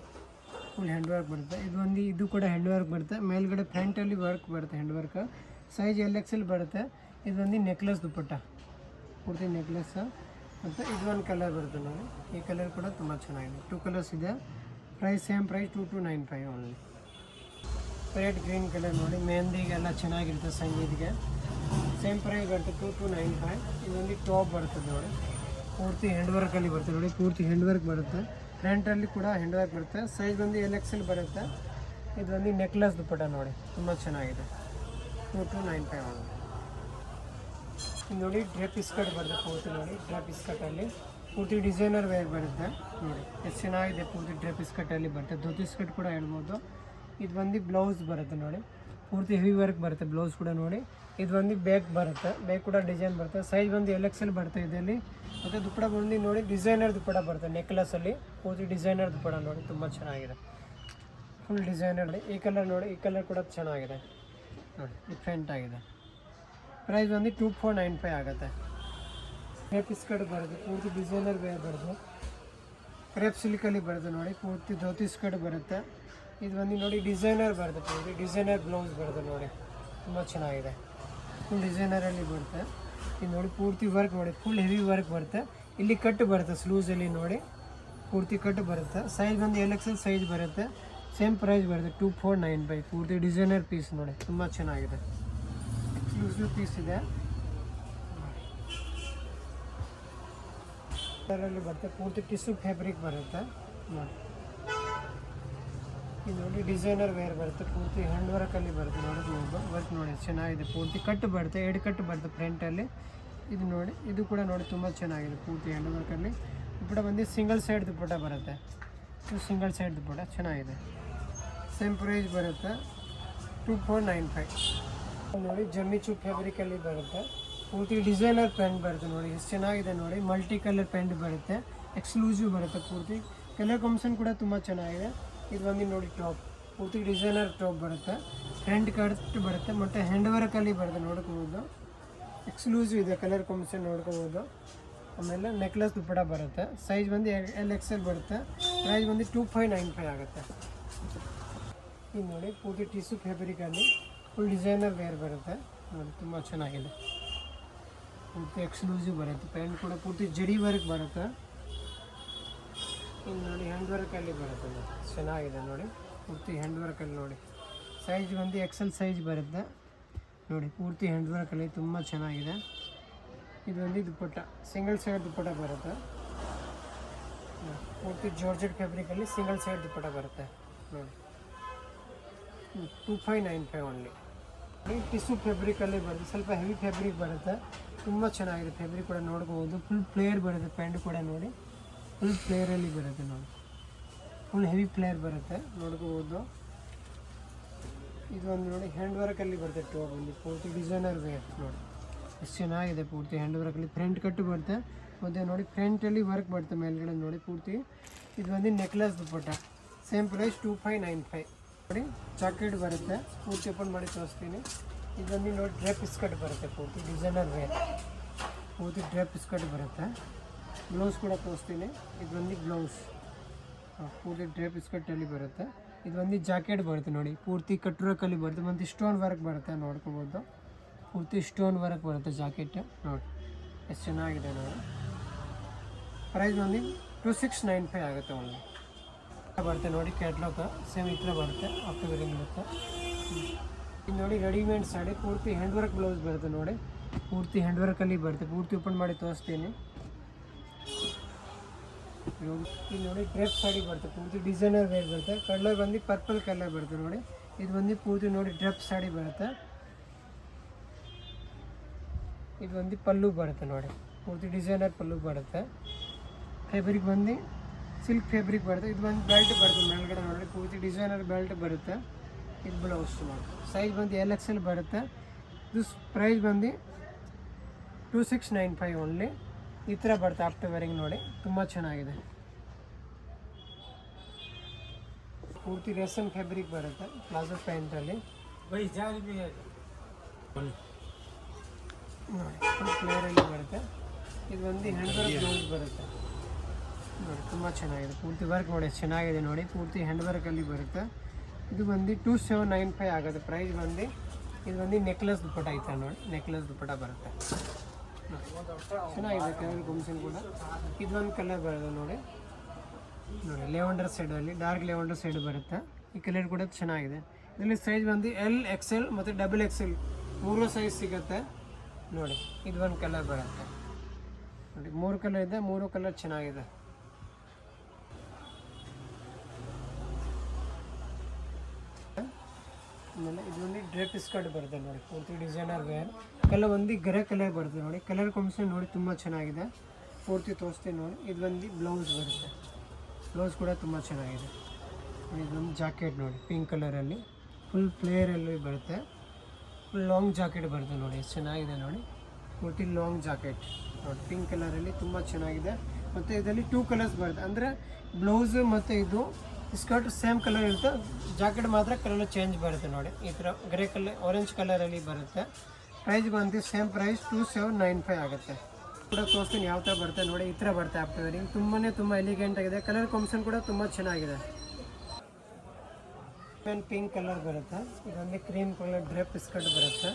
[SPEAKER 1] ಫುಲ್ ಹ್ಯಾಂಡ್ ವರ್ಕ್ ಬರುತ್ತೆ. ಇದು ಕೂಡ ಹ್ಯಾಂಡ್ ವರ್ಕ್ ಬರುತ್ತೆ. ಮೇಲ್ಗಡೆ ಫ್ರಂಟಲ್ಲಿ ವರ್ಕ್ ಬರುತ್ತೆ ಹ್ಯಾಂಡ್ ವರ್ಕ್. ಸೈಜ್ LXL ಬರುತ್ತೆ. ಇದೊಂದು ನೆಕ್ಲೆಸ್ ದುಪ್ಪಟ್ಟ, ಪೂರ್ತಿ ನೆಕ್ಲೆಸ್. ಮತ್ತು ಇದೊಂದು ಕಲರ್ ಬರುತ್ತೆ ನೋಡಿ, ಈ ಕಲರ್ ಕೂಡ ತುಂಬ ಚೆನ್ನಾಗಿದೆ. 2 ಕಲರ್ಸ್ ಇದೆ. Price same price 2295 only. Red green colour ನೋಡಿ, ಮೆಹಂದಿಗೆಲ್ಲ ಚೆನ್ನಾಗಿರುತ್ತೆ, ಸಂಗೀತಿಗೆ. ಸೇಮ್ ಪ್ರೈಸ್ ಬರುತ್ತೆ 2295. ಇದೊಂದು ಟಾಪ್ ಬರ್ತದೆ ನೋಡಿ, ಪೂರ್ತಿ ಹ್ಯಾಂಡ್ ವರ್ಕಲ್ಲಿ ಬರುತ್ತೆ ನೋಡಿ, ಪೂರ್ತಿ ಹ್ಯಾಂಡ್ ವರ್ಕ್ ಬರುತ್ತೆ. ಫ್ರಂಟಲ್ಲಿ ಕೂಡ ಹ್ಯಾಂಡ್ ವರ್ಕ್ ಬರುತ್ತೆ. ಸೈಜ್ ಬಂದು LXL ಬರುತ್ತೆ. ಇದೊಂದು ನೆಕ್ಲೆಸ್ ದುಪ್ಪಟ್ಟ ನೋಡಿ, ತುಂಬ ಚೆನ್ನಾಗಿದೆ. 2295 ಓನ್ಲಿ. ನೋಡಿ ಡ್ರೆಪ್ ಇಸ್ಕಟ್ ಬರುತ್ತೆ, ಪೂರ್ತಿ ನೋಡಿ ಡ್ರೆಪ್ ಇಸ್ಕಟ್ಟಲ್ಲಿ ಪೂರ್ತಿ ಡಿಸೈನರ್ ವೇರ್ ಬರುತ್ತೆ ನೋಡಿ, ಎಷ್ಟು ಚೆನ್ನಾಗಿದೆ. ಪೂರ್ತಿ ಡ್ರೆಪ್ ಇಸ್ಕಟ್ಟಲ್ಲಿ ಬರುತ್ತೆ, ಧೋತಿ ಸ್ಕರ್ಟ್ ಕೂಡ ಹೇಳ್ಬೋದು. ಇದು ಒಂದು ಬ್ಲೌಸ್ ಬರುತ್ತೆ ನೋಡಿ, ಪೂರ್ತಿ ಹೆವಿ ವರ್ಕ್ ಬರುತ್ತೆ ಬ್ಲೌಸ್ ಕೂಡ ನೋಡಿ. ಇದು ಒಂದು ಬ್ಯಾಗ್ ಬರುತ್ತೆ, ಬ್ಯಾಗ್ ಕೂಡ ಡಿಸೈನ್ ಬರುತ್ತೆ. ಸೈಜ್ ಬಂದು LXL ಬರುತ್ತೆ ಇದರಲ್ಲಿ. ಮತ್ತು ದುಪ್ಪಡ ಬಂದು ನೋಡಿ ಡಿಸೈನರ್ ದುಪ್ಪಡ ಬರುತ್ತೆ, ನೆಕ್ಲೆಸಲ್ಲಿ ಪೂರ್ತಿ ಡಿಸೈನರ್ ದುಪ್ಪಡ ನೋಡಿ, ತುಂಬ ಚೆನ್ನಾಗಿದೆ. Full designer. ಈ ಕಲರ್ ನೋಡಿ, ಈ ಕಲರ್ ಕೂಡ ಚೆನ್ನಾಗಿದೆ ನೋಡಿ, ಡಿಫ್ರೆಂಟ್ ಆಗಿದೆ. ಪ್ರೈಸ್ ಬಂದು 2495 ಆಗುತ್ತೆ. ಕ್ರೇಪ್ ಸ್ಕರ್ಟ್ ಬರುತ್ತೆ, ಪೂರ್ತಿ ಡಿಸೈನರ್ ವೇರ್ ಬರುತ್ತೆ. ಕ್ರೇಪ್ ಸಿಲ್ಕಲ್ಲಿ ಬರುತ್ತೆ ನೋಡಿ, ಪೂರ್ತಿ ಧೋತಿ ಸ್ಕರ್ಟ್ ಬರುತ್ತೆ. ಇದು ಬಂದು ನೋಡಿ ಡಿಸೈನರ್ ಬರುತ್ತೆ, ಪೂರ್ತಿ ಡಿಸೈನರ್ ಬ್ಲೌಸ್ ಬರುತ್ತೆ ನೋಡಿ, ತುಂಬ ಚೆನ್ನಾಗಿದೆ. ಫುಲ್ ಡಿಸೈನರಲ್ಲಿ ಬರುತ್ತೆ. ಇದು ನೋಡಿ ಪೂರ್ತಿ ವರ್ಕ್ ನೋಡಿ, ಫುಲ್ ಹೆವಿ ವರ್ಕ್ ಬರುತ್ತೆ. ಇಲ್ಲಿ ಕಟ್ ಬರುತ್ತೆ ಸ್ಲೂಸಲ್ಲಿ ನೋಡಿ, ಪೂರ್ತಿ ಕಟ್ ಬರುತ್ತೆ. ಸೈಜ್ ಬಂದು LXL ಸೈಜ್ ಬರುತ್ತೆ. ಸೇಮ್ ಪ್ರೈಸ್ ಬರುತ್ತೆ 2495. ಪೂರ್ತಿ ಡಿಸೈನರ್ ಪೀಸ್ ನೋಡಿ, ತುಂಬ ಚೆನ್ನಾಗಿದೆ. ಎಕ್ಸ್ಕ್ಲೂಸಿವ್ ಪೀಸ್ ಇದೆ. ಅದರಲ್ಲಿ ಬರುತ್ತೆ, ಪೂರ್ತಿ ಟಿಶ್ಯೂ ಫ್ಯಾಬ್ರಿಕ್ ಬರುತ್ತೆ ನೋಡಿ. ಇದು ನೋಡಿ ಡಿಸೈನರ್ ವೇರ್ ಬರುತ್ತೆ, ಪೂರ್ತಿ ಹ್ಯಾಂಡ್ ವರ್ಕಲ್ಲಿ ಬರುತ್ತೆ ನೋಡಿ. ವರ್ಕ್ ನೋಡಿ ಚೆನ್ನಾಗಿದೆ, ಪೂರ್ತಿ ಕಟ್ ಬರುತ್ತೆ, 2 ಕಟ್ ಬರುತ್ತೆ ಫ್ರಂಟಲ್ಲಿ. ಇದು ನೋಡಿ, ಇದು ಕೂಡ ನೋಡಿ ತುಂಬ ಚೆನ್ನಾಗಿದೆ, ಪೂರ್ತಿ ಹ್ಯಾಂಡ್ ವರ್ಕಲ್ಲಿ. ದುಪ್ಪಟ್ಟ ಬಂದು ಸಿಂಗಲ್ ಸೈಡ್ ದುಪ್ಪಟ್ಟ ಬರುತ್ತೆ, ಇದು ಸಿಂಗಲ್ ಸೈಡ್ ದುಪ್ಪಟ್ಟ ಚೆನ್ನಾಗಿದೆ. ಸೇಮ್ ಪ್ರೈಸ್ ಬರುತ್ತೆ 2495. ನೋಡಿ ಜಮಿಚು ಫ್ಯಾಬ್ರಿಕಲ್ಲಿ ಬರುತ್ತೆ, ಪೂರ್ತಿ ಡಿಸೈನರ್ ಪ್ಯಾಂಟ್ ಬರುತ್ತೆ ನೋಡಿ, ಎಷ್ಟು ಚೆನ್ನಾಗಿದೆ ನೋಡಿ. ಮಲ್ಟಿ ಕಲರ್ ಪ್ಯಾಂಟ್ ಬರುತ್ತೆ, ಎಕ್ಸ್ಕ್ಲೂಸಿವ್ ಬರುತ್ತೆ. ಪೂರ್ತಿ ಕಲರ್ ಕಾಂಬಿನೇಷನ್ ಕೂಡ ತುಂಬ ಚೆನ್ನಾಗಿದೆ. ಇದು ಬಂದು ನೋಡಿ ಟಾಪ್, ಪೂರ್ತಿ ಡಿಸೈನರ್ ಟಾಪ್ ಬರುತ್ತೆ, ಫ್ರಂಟ್ ಕಟ್ ಬರುತ್ತೆ, ಮತ್ತು ಹ್ಯಾಂಡ್ ವರ್ಕಲ್ಲಿ ಬರುತ್ತೆ ನೋಡ್ಕೋಬೋದು. ಎಕ್ಸ್ಕ್ಲೂಸಿವ್ ಇದೆ, ಕಲರ್ ಕಾಂಬಿನೇಷನ್ ನೋಡ್ಕೋಬೋದು. ಆಮೇಲೆ ನೆಕ್ಲೆಸ್ ದುಪ್ಪಟ ಬರುತ್ತೆ. ಸೈಜ್ ಬಂದು LXL ಬರುತ್ತೆ. ಪ್ರೈಸ್ ಬಂದು 2595 ಆಗುತ್ತೆ. ಇದು ನೋಡಿ ಪೂರ್ತಿ ಟಿಶ್ಯೂ ಫ್ಯಾಬ್ರಿಕಲ್ಲಿ ಫುಲ್ ಡಿಸೈನರ್ ವೇರ್ ಬರುತ್ತೆ ನೋಡಿ, ತುಂಬ ಚೆನ್ನಾಗಿದೆ. ಪೂರ್ತಿ ಎಕ್ಸ್ಕ್ಲೂಸಿವ್ ಬರುತ್ತೆ. ಪ್ಯಾಂಟ್ ಕೂಡ ಪೂರ್ತಿ ಜಡಿ ವರ್ಕ್ ಬರುತ್ತೆ. ಇನ್ನು ನೋಡಿ ಹ್ಯಾಂಡ್ ವರ್ಕಲ್ಲಿ ಬರುತ್ತೆ ನೋಡಿ, ಚೆನ್ನಾಗಿದೆ ನೋಡಿ. ಪೂರ್ತಿ ಹ್ಯಾಂಡ್ ವರ್ಕಲ್ಲಿ ನೋಡಿ, ಸೈಜ್ ಬಂದು XL ಸೈಜ್ ಬರುತ್ತೆ ನೋಡಿ. ಪೂರ್ತಿ ಹ್ಯಾಂಡ್ ವರ್ಕಲ್ಲಿ ತುಂಬ ಚೆನ್ನಾಗಿದೆ. ಇದು ಒಂದು ದುಪ್ಪಟ್ಟ, ಸಿಂಗಲ್ ಸೈಡ್ ದುಪ್ಪಟ್ಟ ಬರುತ್ತೆ. ಪೂರ್ತಿ ಜಾರ್ಜೆಟ್ ಫ್ಯಾಬ್ರಿಕಲ್ಲಿ ಸಿಂಗಲ್ ಸೈಡ್ ದುಪ್ಪಟ್ಟ ಬರುತ್ತೆ ನೋಡಿ. 2595 ಓನ್ಲಿ. ಟಿಶ್ಯೂ ಫ್ಯಾಬ್ರಿಕಲ್ಲಿ ಬರುತ್ತೆ, ಸ್ವಲ್ಪ ಹೆವಿ ಫ್ಯಾಬ್ರಿಕ್ ಬರುತ್ತೆ. ತುಂಬ ಚೆನ್ನಾಗಿದೆ ಫ್ಯಾಬ್ರಿಕ್ ಕೂಡ ನೋಡ್ಕೋಬೋದು. ಫುಲ್ ಪ್ಲೇಯರ್ ಬರುತ್ತೆ. ಪ್ಯಾಂಟ್ ಕೂಡ ನೋಡಿ ಫುಲ್ ಪ್ಲೇಯರಲ್ಲಿ ಬರುತ್ತೆ ನೋಡಿ, ಫುಲ್ ಹೆವಿ ಪ್ಲೇಯರ್ ಬರುತ್ತೆ ನೋಡ್ಕೋಬೋದು. ಇದು ಒಂದು ನೋಡಿ ಹ್ಯಾಂಡ್ ವರ್ಕಲ್ಲಿ ಬರುತ್ತೆ. ಟಾಪ್ ಒಂದು ಪೂರ್ತಿ ಡಿಸೈನರ್ ವೇರ್ ನೋಡಿ, ಎಷ್ಟು ಚೆನ್ನಾಗಿದೆ. ಪೂರ್ತಿ ಹ್ಯಾಂಡ್ ವರ್ಕಲ್ಲಿ ಫ್ರಂಟ್ ಕಟ್ಟು ಬರುತ್ತೆ. ಮತ್ತು ನೋಡಿ ಫ್ರಂಟಲ್ಲಿ ವರ್ಕ್ ಬರುತ್ತೆ ಮೇಲ್ಗಡೆ ನೋಡಿ ಪೂರ್ತಿ. ಇದು ಒಂದು ನೆಕ್ಲೆಸ್ ದುಪ್ಪಟ್ಟ, ಸೇಮ್ ಪ್ರೈಸ್ 2595 ನೋಡಿ. ಜಾಕೆಟ್ ಬರುತ್ತೆ, ಪೂರ್ತಿ ಓಪನ್ ಮಾಡಿ ತೋರಿಸ್ತೀನಿ. ಇದು ಬಂದು ನೋಡಿ ಡ್ರೆಪ್ ಸ್ಕರ್ಟ್ ಬರುತ್ತೆ, ಪೂರ್ತಿ ಡಿಸೈನರ್ ವೇರ್, ಪೂರ್ತಿ ಡ್ರೆಪ್ ಸ್ಕರ್ಟ್ ಬರುತ್ತೆ. ಬ್ಲೌಸ್ ಕೂಡ ತೋರಿಸ್ತೀನಿ. ಇದು ಬಂದು ಬ್ಲೌಸ್ ಪೂರ್ತಿ ಡ್ರೆಪ್ ಸ್ಕರ್ಟಲ್ಲಿ ಬರುತ್ತೆ. ಇದು ಒಂದು ಜಾಕೆಟ್ ಬರುತ್ತೆ ನೋಡಿ, ಪೂರ್ತಿ ಕಟ್ರೋಕಲ್ಲಿ ಬರುತ್ತೆ. ಮತ್ತು ಸ್ಟೋನ್ ವರ್ಕ್ ಬರುತ್ತೆ ನೋಡ್ಕೋಬೋದು. ಪೂರ್ತಿ ಸ್ಟೋನ್ ವರ್ಕ್ ಬರುತ್ತೆ ಜಾಕೆಟ್ ನೋಡಿ, ಎಷ್ಟು ಚೆನ್ನಾಗಿದೆ ನೋಡಿ. ಪ್ರೈಸ್ ಬಂದು 2695 ಆಗುತ್ತೆ ಓನ್ಲಿ. ಬರುತ್ತೆ ನೋಡಿ ಕ್ಯಾಟ್ಲಾಗ್ ಸೇಮ್ ಈ ಥರ ಬರುತ್ತೆ. ಆಫ್ಟರ್ ಬರುತ್ತೆ. ಇದು ನೋಡಿ ರೆಡಿಮೇಡ್ ಸಾಡಿ, ಪೂರ್ತಿ ಹ್ಯಾಂಡ್ ವರ್ಕ್ ಬ್ಲೌಸ್ ಬರುತ್ತೆ ನೋಡಿ, ಪೂರ್ತಿ ಹ್ಯಾಂಡ್ ವರ್ಕಲ್ಲಿ ಬರುತ್ತೆ. ಪೂರ್ತಿ ಓಪನ್ ಮಾಡಿ ತೋರಿಸ್ತೀನಿ. ಇದು ನೋಡಿ ಡ್ರೆಪ್ ಸಾಡಿ ಬರುತ್ತೆ, ಪೂರ್ತಿ ಡಿಸೈನರ್ ವೇರ್ ಬರುತ್ತೆ. ಕಲರ್ ಬಂದು ಪರ್ಪಲ್ ಕಲರ್ ಬರುತ್ತೆ ನೋಡಿ. ಇದು ಬಂದು ಪೂರ್ತಿ ನೋಡಿ ಡ್ರೆಪ್ ಸಾಡಿ ಬರುತ್ತೆ. ಇದು ಒಂದು ಪಲ್ಲು ಬರುತ್ತೆ ನೋಡಿ, ಪೂರ್ತಿ ಡಿಸೈನರ್ ಪಲ್ಲು ಬರುತ್ತೆ. ಫ್ಯಾಬ್ರಿಕ್ ಬಂದು ಸಿಲ್ಕ್ ಫ್ಯಾಬ್ರಿಕ್ ಬರುತ್ತೆ. ಇದು ಒಂದು ಬೆಲ್ಟ್ ಬರುತ್ತೆ ಮೇಲ್ಗಡೆ ನೋಡಿ, ಪೂರ್ತಿ ಡಿಸೈನರ್ ಬೆಲ್ಟ್ ಬರುತ್ತೆ. ಇದು ಬ್ಲೌಸ್ ನೋಡಿ, ಸೈಜ್ ಬಂದು LXL ಬರುತ್ತೆ. ಇದು ಪ್ರೈಸ್ ಬಂದು 2695 ಓನ್ಲಿ. ಈ ಥರ ಬರುತ್ತೆ ಆಫ್ಟರ್ ವೇರಿಂಗ್ ನೋಡಿ, ತುಂಬ ಚೆನ್ನಾಗಿದೆ. ಪೂರ್ತಿ ರೇಸನ್ ಫ್ಯಾಬ್ರಿಕ್ ಬರುತ್ತೆ ಪ್ಲಾಜೋ ಪ್ಯಾಂಟಲ್ಲಿ ನೋಡಿ, ಫುಲ್ ಪ್ಲೇಯರಲ್ಲಿ ಬರುತ್ತೆ. ಇದು ಒಂದು ಹ್ಯಾಂಡ್ ವರ್ಕ್ ಬ್ಲೌಸ್ ಬರುತ್ತೆ ನೋಡಿ, ತುಂಬ ಚೆನ್ನಾಗಿದೆ. ಪೂರ್ತಿ ವರ್ಕ್ ನೋಡಿ ಎಷ್ಟು ಚೆನ್ನಾಗಿದೆ ನೋಡಿ, ಪೂರ್ತಿ ಹ್ಯಾಂಡ್ ವರ್ಕಲ್ಲಿ ಬರುತ್ತೆ. ಇದು ಬಂದು 2795 ಆಗುತ್ತೆ ಪ್ರೈಸ್ ಬಂದು. ಇದು ಬಂದು ನೆಕ್ಲೆಸ್ ದುಪ್ಪಟ್ಟ ಐತೆ ನೋಡಿ, ನೆಕ್ಲೆಸ್ ದುಪ್ಪಟ್ಟ ಬರುತ್ತೆ ಚೆನ್ನಾಗಿದೆ. ಕಲರ್ ಕಾಂಬಿನೇಷನ್ ಕೂಡ ಇದು ಒಂದು ಕಲರ್ ಬರುತ್ತೆ ನೋಡಿ, ನೋಡಿ ಲೆವೆಂಡರ್ ಸೈಡಲ್ಲಿ ಡಾರ್ಕ್ ಲೆವೆಂಡರ್ ಸೈಡ್ ಬರುತ್ತೆ. ಈ ಕಲರ್ ಕೂಡ ಚೆನ್ನಾಗಿದೆ. ಇದರಲ್ಲಿ ಸೈಜ್ ಬಂದು LXL ಮತ್ತು XXL 3 ಸೈಜ್ ಸಿಗುತ್ತೆ ನೋಡಿ. ಇದು ಒಂದು ಕಲರ್ ಬರುತ್ತೆ ನೋಡಿ, 3 ಕಲರ್ ಇದೆ, 3 ಕಲರ್ ಚೆನ್ನಾಗಿದೆ. ಆಮೇಲೆ ಇದು ಒಂದು ಡ್ರೆಪ್ ಸ್ಕರ್ಟ್ ಬರುತ್ತೆ ನೋಡಿ, ಪೂರ್ತಿ ಡಿಸೈನರ್ ವೇರ್. ಕಲರ್ ಒಂದು ಗ್ರೇ ಕಲರ್ ಬರುತ್ತೆ ನೋಡಿ, ಕಲರ್ ಕಾಂಬಿನೇಷನ್ ನೋಡಿ ತುಂಬ ಚೆನ್ನಾಗಿದೆ. ಪೂರ್ತಿ ತೋರಿಸ್ತೀನಿ ನೋಡಿ. ಇದು ಒಂದು ಬ್ಲೌಸ್ ಬರುತ್ತೆ, ಬ್ಲೌಸ್ ಕೂಡ ತುಂಬ ಚೆನ್ನಾಗಿದೆ. ಇದೊಂದು ಜಾಕೆಟ್ ನೋಡಿ ಪಿಂಕ್ ಕಲರಲ್ಲಿ ಫುಲ್ ಪ್ಲೇಯರಲ್ಲಿ ಬರುತ್ತೆ. ಫುಲ್ ಲಾಂಗ್ ಜಾಕೆಟ್ ಬರುತ್ತೆ ನೋಡಿ, ಎಷ್ಟು ಚೆನ್ನಾಗಿದೆ ನೋಡಿ. ಪೂರ್ತಿ ಲಾಂಗ್ ಜಾಕೆಟ್ ನೋಡಿ, ಪಿಂಕ್ ಕಲರಲ್ಲಿ ತುಂಬ ಚೆನ್ನಾಗಿದೆ. ಮತ್ತು ಇದರಲ್ಲಿ 2 ಕಲರ್ಸ್ ಬರುತ್ತೆ, ಅಂದರೆ ಬ್ಲೌಸ್ ಮತ್ತು ಇದು ಸ್ಕರ್ಟ್ ಸೇಮ್ ಕಲರ್ ಇರುತ್ತೆ, ಜಾಕೆಟ್ ಮಾತ್ರ ಕಲರ್ ಚೇಂಜ್ ಬರುತ್ತೆ ನೋಡಿ. ಈ ಥರ ಗ್ರೇ ಕಲರ್ ಆರೆಂಜ್ ಕಲರಲ್ಲಿ ಬರುತ್ತೆ. ಪ್ರೈಸ್ ಬಂದು ಸೇಮ್ ಪ್ರೈಸ್ 2795 ಆಗುತ್ತೆ. ಕೂಡ ತೋರಿಸ್ತೀನಿ ಯಾವ ಥರ ಬರುತ್ತೆ ನೋಡಿ. ಈ ಥರ ಬರುತ್ತೆ ಆಫ್ಟರ್ ವೇರಿಂಗ್, ತುಂಬ ಎಲಿಗೆಂಟ್ ಆಗಿದೆ. ಕಲರ್ ಕಾಂಬಿನೇಷನ್ ಕೂಡ ತುಂಬ ಚೆನ್ನಾಗಿದೆ. ಪಿಂಕ್ ಕಲರ್ ಬರುತ್ತೆ. ಇದೊಂದು ಕ್ರೀಮ್ ಕಲರ್ ಡ್ರೆಪ್ ಸ್ಕರ್ಟ್ ಬರುತ್ತೆ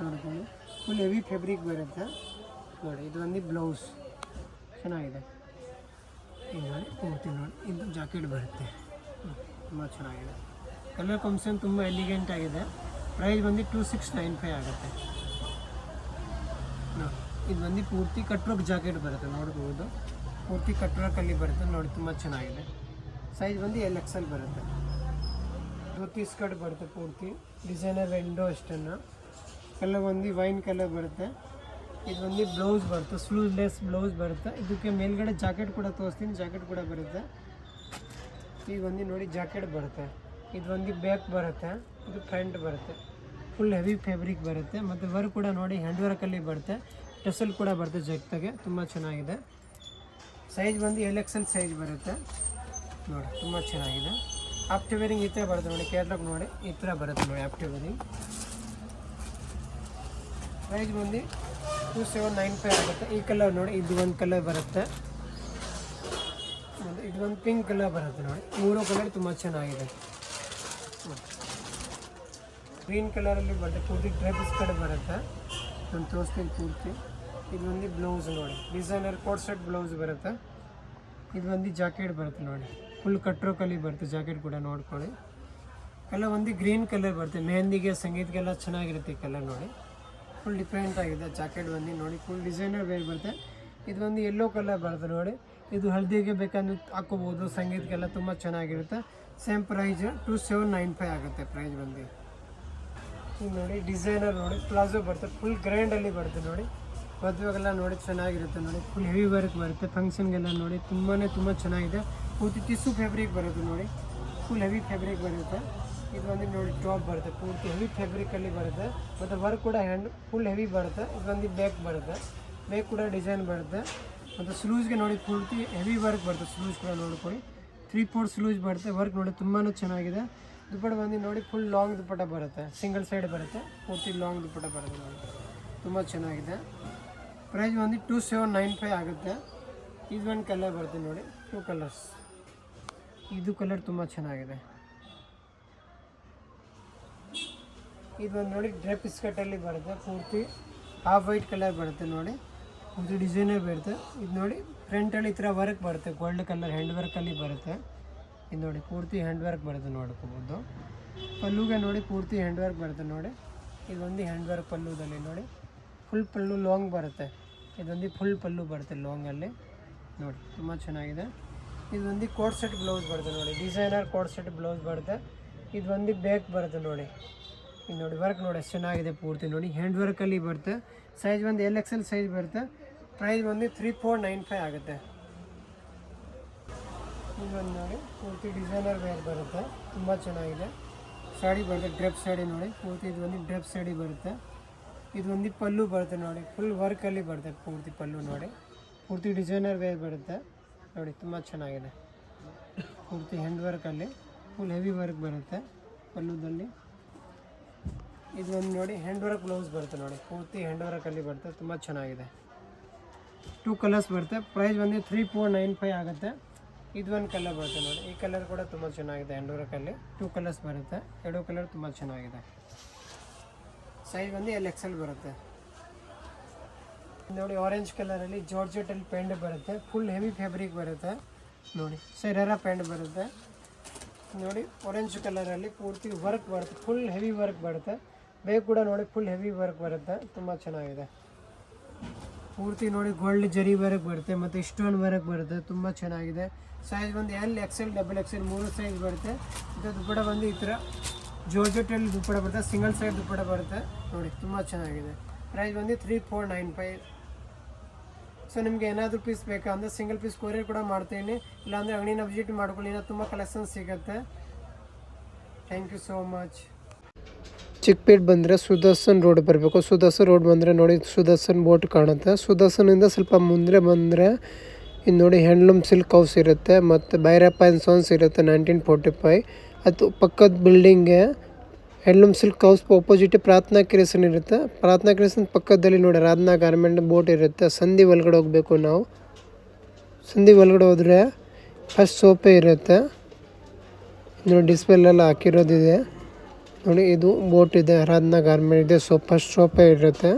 [SPEAKER 1] ನೋಡ್ಕೊಂಡು, ಫುಲ್ ಹೆವಿ ಫ್ಯಾಬ್ರಿಕ್ ಬರುತ್ತೆ ನೋಡಿ. ಇದು ಒಂದು ಬ್ಲೌಸ್ ಚೆನ್ನಾಗಿದೆ. ಇದು ನೋಡಿ ಪೂರ್ತಿ ನೋಡಿ, ಇದು ಜಾಕೆಟ್ ಬರುತ್ತೆ ತುಂಬ ಚೆನ್ನಾಗಿದೆ. ಕಲರ್ ಕಾಂಬಿನೇಷನ್ ತುಂಬ ಎಲಿಗೆಂಟ್ ಆಗಿದೆ. ಪ್ರೈಸ್ ಬಂದು 2695 ಆಗುತ್ತೆ ನೋಡಿ. ಇದು ಬಂದು ಪೂರ್ತಿ ಕಟ್ರೋಕ್ ಜಾಕೆಟ್ ಬರುತ್ತೆ ನೋಡ್ಬೋದು, ಪೂರ್ತಿ ಕಟ್ರೋಕಲ್ಲಿ ಬರುತ್ತೆ ನೋಡಿ, ತುಂಬ ಚೆನ್ನಾಗಿದೆ. ಸೈಜ್ ಬಂದು LXL ಬರುತ್ತೆ. ಧೋತಿ ಸ್ಕರ್ಟ್ ಬರುತ್ತೆ ಪೂರ್ತಿ ಡಿಸೈನರ್ ವಿಂಡೋ ಅಷ್ಟನ್ನು. ಕಲರ್ ಒಂದು ವೈನ್ ಕಲರ್ ಬರುತ್ತೆ. ಇದು ಒಂದು ಬ್ಲೌಸ್ ಬರುತ್ತೆ, ಸ್ಲೀವ್ಲೆಸ್ ಬ್ಲೌಸ್ ಬರುತ್ತೆ. ಇದಕ್ಕೆ ಮೇಲ್ಗಡೆ ಜಾಕೆಟ್ ಕೂಡ ತೋರಿಸ್ತೀನಿ, ಜಾಕೆಟ್ ಕೂಡ ಬರುತ್ತೆ. ಈಗ ಒಂದು ನೋಡಿ ಜಾಕೆಟ್ ಬರುತ್ತೆ. ಇದು ಒಂದು ಬ್ಯಾಕ್ ಬರುತ್ತೆ, ಇದು ಫ್ರಂಟ್ ಬರುತ್ತೆ. ಫುಲ್ ಹೆವಿ ಫ್ಯಾಬ್ರಿಕ್ ಬರುತ್ತೆ. ಮತ್ತು ವರ್ಕ್ ಕೂಡ ನೋಡಿ ಹ್ಯಾಂಡ್ ವರ್ಕಲ್ಲಿ ಬರುತ್ತೆ. ಟೆಸಲ್ ಕೂಡ ಬರುತ್ತೆ ಜೊತೆಗೆ, ತುಂಬ ಚೆನ್ನಾಗಿದೆ. ಸೈಜ್ ಬಂದು LXL ಸೈಜ್ ಬರುತ್ತೆ ನೋಡಿ, ತುಂಬ ಚೆನ್ನಾಗಿದೆ. ಆಫ್ಟರ್ ವೇರಿಂಗ್ ಈ ಥರ ಬರುತ್ತೆ ನೋಡಿ, ಕ್ಯಾಟ್ಲಾಗ್ ನೋಡಿ ಈ ಥರ ಬರುತ್ತೆ ನೋಡಿ ಆಫ್ಟರ್ ವೇರಿಂಗ್. ಪ್ರೈಸ್ ಬಂದು 2795 ಆಗುತ್ತೆ. ಈ ಕಲರ್ ನೋಡಿ, ಇದು ಒಂದು ಕಲರ್ ಬರುತ್ತೆ, ಇದು ಒಂದು ಪಿಂಕ್ ಕಲರ್ ಬರುತ್ತೆ ನೋಡಿ. ಮೂರು ಕಲರ್ ತುಂಬ ಚೆನ್ನಾಗಿದೆ. ಗ್ರೀನ್ ಕಲರಲ್ಲಿ ಬರುತ್ತೆ, ಪೂರ್ತಿ ಡ್ರೆಸ್ ಕಡೆ ಬರುತ್ತೆ. ನಾನು ತೋರಿಸ್ತೀನಿ ಪೂರ್ತಿ. ಇದು ಒಂದು ಬ್ಲೌಸ್ ನೋಡಿ, ಡಿಸೈನರ್ ಕೋಟ್ ಸೆಟ್ ಬ್ಲೌಸ್ ಬರುತ್ತೆ. ಇದು ಒಂದು ಜಾಕೆಟ್ ಬರುತ್ತೆ ನೋಡಿ, ಫುಲ್ ಕಟ್ರೋ ಕಲಿ ಬರುತ್ತೆ ಜಾಕೆಟ್ ಕೂಡ ನೋಡ್ಕೊಳ್ಳಿ. ಕಲರ್ ಒಂದು ಗ್ರೀನ್ ಕಲರ್ ಬರುತ್ತೆ, ಮೆಹಂದಿಗೆ ಸಂಗೀತಕ್ಕೆಲ್ಲ ಚೆನ್ನಾಗಿರುತ್ತೆ ಈ ಕಲರ್ ನೋಡಿ. ಫುಲ್ ಡಿಫ್ರೆಂಟ್ ಆಗಿದೆ ಜಾಕೆಟ್ ಬಂದು ನೋಡಿ, ಫುಲ್ ಡಿಸೈನರ್ ವೇರ್ ಬರುತ್ತೆ. ಇದು ಒಂದು ಯೆಲ್ಲೋ ಕಲರ್ ಬರುತ್ತೆ ನೋಡಿ, ಇದು ಹಳದಿಗೆ ಬೇಕಂದ್ರೆ ಹಾಕೋಬೋದು, ಸಂಗೀತಕ್ಕೆಲ್ಲ ತುಂಬ ಚೆನ್ನಾಗಿರುತ್ತೆ. ಸೇಮ್ ಪ್ರೈಸ್ 2795 ಆಗುತ್ತೆ ಪ್ರೈಸ್ ಬಂದು. ಈಗ ನೋಡಿ ಡಿಸೈನರ್ ನೋಡಿ, ಪ್ಲಾಜೋ ಬರುತ್ತೆ, ಫುಲ್ ಗ್ರ್ಯಾಂಡಲ್ಲಿ ಬರುತ್ತೆ ನೋಡಿ. ಮದುವೆಗೆಲ್ಲ ನೋಡಿ ಚೆನ್ನಾಗಿರುತ್ತೆ ನೋಡಿ, ಫುಲ್ ಹೆವಿ ವರ್ಕ್ ಬರುತ್ತೆ. ಫಂಕ್ಷನ್ಗೆಲ್ಲ ನೋಡಿ ತುಂಬ ಚೆನ್ನಾಗಿದೆ. ಪೂರ್ತಿ ಟಿಶ್ಯೂ ಫ್ಯಾಬ್ರಿಕ್ ಬರುತ್ತೆ ನೋಡಿ, ಫುಲ್ ಹೆವಿ ಫ್ಯಾಬ್ರಿಕ್ ಬರುತ್ತೆ. ಇದು ಒಂದು ನೋಡಿ ಟಾಪ್ ಬರುತ್ತೆ, ಪೂರ್ತಿ ಹೆವಿ ಫ್ಯಾಬ್ರಿಕಲ್ಲಿ ಬರುತ್ತೆ. ಮತ್ತು ವರ್ಕ್ ಕೂಡ ಹ್ಯಾಂಡ್ ಫುಲ್ ಹೆವಿ ಬರುತ್ತೆ. ಇದು ಒಂದು ಬ್ಯಾಕ್ ಬರುತ್ತೆ, ಬ್ಯಾಕ್ ಕೂಡ ಡಿಸೈನ್ ಬರುತ್ತೆ. ಮತ್ತು ಸ್ಲೂಸ್ಗೆ ನೋಡಿ ಪೂರ್ತಿ ಹೆವಿ ವರ್ಕ್ ಬರುತ್ತೆ. ಸ್ಲೂಸ್ ಕೂಡ ನೋಡ್ಕೊಳ್ಳಿ, 3/4 ಸ್ಲೂಸ್ ಬರುತ್ತೆ. ವರ್ಕ್ ನೋಡಿ ತುಂಬಾ ಚೆನ್ನಾಗಿದೆ. ದುಪ್ಪಟ್ಟ ಬಂದು ನೋಡಿ ಫುಲ್ ಲಾಂಗ್ ದುಪ್ಪಟ್ಟ ಬರುತ್ತೆ, ಸಿಂಗಲ್ ಸೈಡ್ ಬರುತ್ತೆ, ಪೂರ್ತಿ ಲಾಂಗ್ ದುಪ್ಪಟ್ಟ ಬರುತ್ತೆ ನೋಡಿ, ತುಂಬ ಚೆನ್ನಾಗಿದೆ. ಪ್ರೈಸ್ ಒಂದು 2795 ಆಗುತ್ತೆ. ಇದು ಒಂದು ಕಲರ್ ಬರುತ್ತೆ ನೋಡಿ, 2 ಕಲರ್ಸ್. ಇದು ಕಲರ್ ತುಂಬ ಚೆನ್ನಾಗಿದೆ. ಇದು ಒಂದು ನೋಡಿ ಡ್ರೆಪ್ ಸ್ಕರ್ಟಲ್ಲಿ ಬರುತ್ತೆ, ಪೂರ್ತಿ ಹಾಫ್ ವೈಟ್ ಕಲರ್ ಬರುತ್ತೆ ನೋಡಿ, ಪೂರ್ತಿ ಡಿಸೈನರ್ ಬರುತ್ತೆ. ಇದು ನೋಡಿ ಫ್ರಂಟಲ್ಲಿ ಈ ಥರ ವರ್ಕ್ ಬರುತ್ತೆ, ಗೋಲ್ಡ್ ಕಲರ್ ಹ್ಯಾಂಡ್ ವರ್ಕಲ್ಲಿ ಬರುತ್ತೆ. ಇದು ನೋಡಿ ಪೂರ್ತಿ ಹ್ಯಾಂಡ್ ವರ್ಕ್ ಬರುತ್ತೆ ನೋಡ್ಕೋಬೋದು. ಪಲ್ಲುಗೆ ನೋಡಿ ಪೂರ್ತಿ ಹ್ಯಾಂಡ್ ವರ್ಕ್ ಬರುತ್ತೆ ನೋಡಿ. ಇದೊಂದು ಹ್ಯಾಂಡ್ ವರ್ಕ್ ಪಲ್ಲುದಲ್ಲಿ ನೋಡಿ, ಫುಲ್ ಪಲ್ಲು ಲಾಂಗ್ ಬರುತ್ತೆ. ಇದೊಂದು ಫುಲ್ ಪಲ್ಲು ಬರುತ್ತೆ ಲಾಂಗಲ್ಲಿ ನೋಡಿ, ತುಂಬ ಚೆನ್ನಾಗಿದೆ. ಇದೊಂದು ಕೋಟ್ ಸೆಟ್ ಬ್ಲೌಸ್ ಬರುತ್ತೆ ನೋಡಿ, ಡಿಸೈನರ್ ಕೋಟ್ ಸೆಟ್ ಬ್ಲೌಸ್ ಬರುತ್ತೆ. ಇದು ಒಂದು ಬ್ಯಾಕ್ ಬರುತ್ತೆ ನೋಡಿ. ಇದು ನೋಡಿ ವರ್ಕ್ ನೋಡಿ ಎಷ್ಟು ಚೆನ್ನಾಗಿದೆ, ಪೂರ್ತಿ ನೋಡಿ ಹ್ಯಾಂಡ್ ವರ್ಕಲ್ಲಿ ಬರುತ್ತೆ. ಸೈಜ್ ಒಂದು LXL ಸೈಜ್ ಬರುತ್ತೆ. ಪ್ರೈಸ್ ಒಂದು 3495 ಆಗುತ್ತೆ. ಇದೊಂದು ನೋಡಿ ಪೂರ್ತಿ ಡಿಸೈನರ್ ವೇರ್ ಬರುತ್ತೆ, ತುಂಬ ಚೆನ್ನಾಗಿದೆ. ಸಾಡಿ ಬರುತ್ತೆ, ಡ್ರೆಪ್ ಸಾಡಿ ನೋಡಿ, ಪೂರ್ತಿ ಇದು ಒಂದು ಡ್ರೆಪ್ ಸಾಡಿ ಬರುತ್ತೆ. ಇದು ಒಂದು ಪಲ್ಲು ಬರುತ್ತೆ ನೋಡಿ, ಫುಲ್ ವರ್ಕಲ್ಲಿ ಬರುತ್ತೆ ಪೂರ್ತಿ ಪಲ್ಲು ನೋಡಿ, ಪೂರ್ತಿ ಡಿಸೈನರ್ ವೇರ್ ಬರುತ್ತೆ ನೋಡಿ, ತುಂಬ ಚೆನ್ನಾಗಿದೆ. ಪೂರ್ತಿ ಹ್ಯಾಂಡ್ ವರ್ಕಲ್ಲಿ ಫುಲ್ ಹೆವಿ ವರ್ಕ್ ಬರುತ್ತೆ ಪಲ್ಲುದಲ್ಲಿ. ಇದು ಒಂದು ನೋಡಿ ಹ್ಯಾಂಡ್ ವರ್ಕ್ ಬ್ಲೌಸ್ ಬರುತ್ತೆ ನೋಡಿ, ಪೂರ್ತಿ ಹ್ಯಾಂಡ್ ವರ್ಕಲ್ಲಿ ಬರುತ್ತೆ, ತುಂಬ ಚೆನ್ನಾಗಿದೆ. 2 ಕಲರ್ಸ್ ಬರುತ್ತೆ. ಪ್ರೈಸ್ ಬಂದು 3495 ಆಗುತ್ತೆ. ಇದು ಒಂದು ಕಲರ್ ಬರುತ್ತೆ ನೋಡಿ, ಈ ಕಲರ್ ಕೂಡ ತುಂಬ ಚೆನ್ನಾಗಿದೆ. ಹ್ಯಾಂಡ್ ವರ್ಕಲ್ಲಿ 2 ಕಲರ್ಸ್ ಬರುತ್ತೆ, 2 ಕಲರ್ ತುಂಬ ಚೆನ್ನಾಗಿದೆ. ಸೈಜ್ ಬಂದು LXL ಬರುತ್ತೆ ನೋಡಿ. ಆರೆಂಜ್ ಕಲರಲ್ಲಿ ಜಾರ್ಜೆಟಲ್ಲಿ ಪ್ಯಾಂಟ್ ಬರುತ್ತೆ, ಫುಲ್ ಹೆವಿ ಫ್ಯಾಬ್ರಿಕ್ ಬರುತ್ತೆ ನೋಡಿ. ಸೆರಾರಾ ಪ್ಯಾಂಟ್ ಬರುತ್ತೆ ನೋಡಿ, ಆರೆಂಜ್ ಕಲರಲ್ಲಿ ಪೂರ್ತಿ ವರ್ಕ್ ಬರುತ್ತೆ, ಫುಲ್ ಹೆವಿ ವರ್ಕ್ ಬರುತ್ತೆ. ಬೇಗ ಕೂಡ ನೋಡಿ ಫುಲ್ ಹೆವಿ ವರ್ಕ್ ಬರುತ್ತೆ, ತುಂಬ ಚೆನ್ನಾಗಿದೆ. ಪೂರ್ತಿ ನೋಡಿ ಗೋಲ್ಡ್ ಜರಿ ವರ್ಕ್ ಬರುತ್ತೆ ಮತ್ತು ಸ್ಟೋನ್ ವರ್ಕ್ ಬರುತ್ತೆ, ತುಂಬ ಚೆನ್ನಾಗಿದೆ. ಸೈಜ್ ಬಂದು LXL, XXL 3 ಸೈಜ್ ಬರುತ್ತೆ. ಇದು ದುಪ್ಪಟ್ಟ ಬಂದು ಈ ಥರ ಜಾರ್ಜೆಟಲ್ಲಿ ದುಪ್ಪಟ್ಟ ಬರುತ್ತೆ, ಸಿಂಗಲ್ ಸೈಡ್ ದುಪ್ಪಟ್ಟ ಬರುತ್ತೆ ನೋಡಿ, ತುಂಬ ಚೆನ್ನಾಗಿದೆ. ಪ್ರೈಸ್ ಬಂದು 3495. ಸೊ ನಿಮಗೆ ಏನಾದರೂ ಪೀಸ್ ಬೇಕಾ ಅಂದರೆ ಸಿಂಗಲ್ ಪೀಸ್ ಕೊರಿಯರ್ ಕೂಡ ಮಾಡ್ತೀನಿ, ಇಲ್ಲಾಂದರೆ ಅಂಗಡಿನ ವಿಸಿಟ್ ಮಾಡ್ಕೊಳ್ಳಿ, ತುಂಬ ಕಲೆಕ್ಷನ್ ಸಿಗುತ್ತೆ. Thank you so much. Chickpet ಬಂದರೆ ಸುದರ್ಶನ್ ರೋಡ್ ಬರಬೇಕು. ಸುದರ್ಶನ್ ರೋಡ್ ಬಂದರೆ ನೋಡಿ ಸುದರ್ಶನ್ ಬೋಟ್ ಕಾಣುತ್ತೆ. ಸುದರ್ಶನಿಂದ ಸ್ವಲ್ಪ ಮುಂದೆ ಬಂದರೆ ಇದು ನೋಡಿ ಹ್ಯಾಂಡ್ಲೂಮ್ ಸಿಲ್ಕ್ ಹೌಸ್ ಇರುತ್ತೆ ಮತ್ತು ಭೈರಪ್ಪ ಆ್ಯಂಡ್ ಸನ್ಸ್ ಇರುತ್ತೆ 1945. ಅದು ಪಕ್ಕದ ಬಿಲ್ಡಿಂಗ್ಗೆ ಹ್ಯಾಂಡ್ಲೂಮ್ ಸಿಲ್ಕ್ ಹೌಸ್ ಆಪೋಸಿಟ್ ಪ್ರಾರ್ಥನಾ ಕ್ರಿಯೇಷನ್ ಇರುತ್ತೆ. ಪ್ರಾರ್ಥನಾ ಕ್ರಿಯೇಷನ್ ಪಕ್ಕದಲ್ಲಿ ನೋಡಿ ರಾಧನಾ ಗಾರ್ಮೆಂಟ್ ಬೋಟ್ ಇರುತ್ತೆ. ಸಂಧಿ ಒಳಗಡೆ ಹೋಗಬೇಕು ನಾವು. ಸಂಧಿ ಒಳಗಡೆ ಹೋದರೆ ಫಸ್ಟ್ ಸೋಪೆ ಇರುತ್ತೆ ನೋಡಿ, ಡಿಸ್ಪ್ಲೇಲೆಲ್ಲ ಹಾಕಿರೋದಿದೆ ನೋಡಿ. ಇದು ಬೋಟ್ ಇದೆ, ರಾಧನಾ ಗಾರ್ಮೆಂಟ್ ಇದೆ. ಫಸ್ಟ್ ಸೋಪೆ ಇರುತ್ತೆ.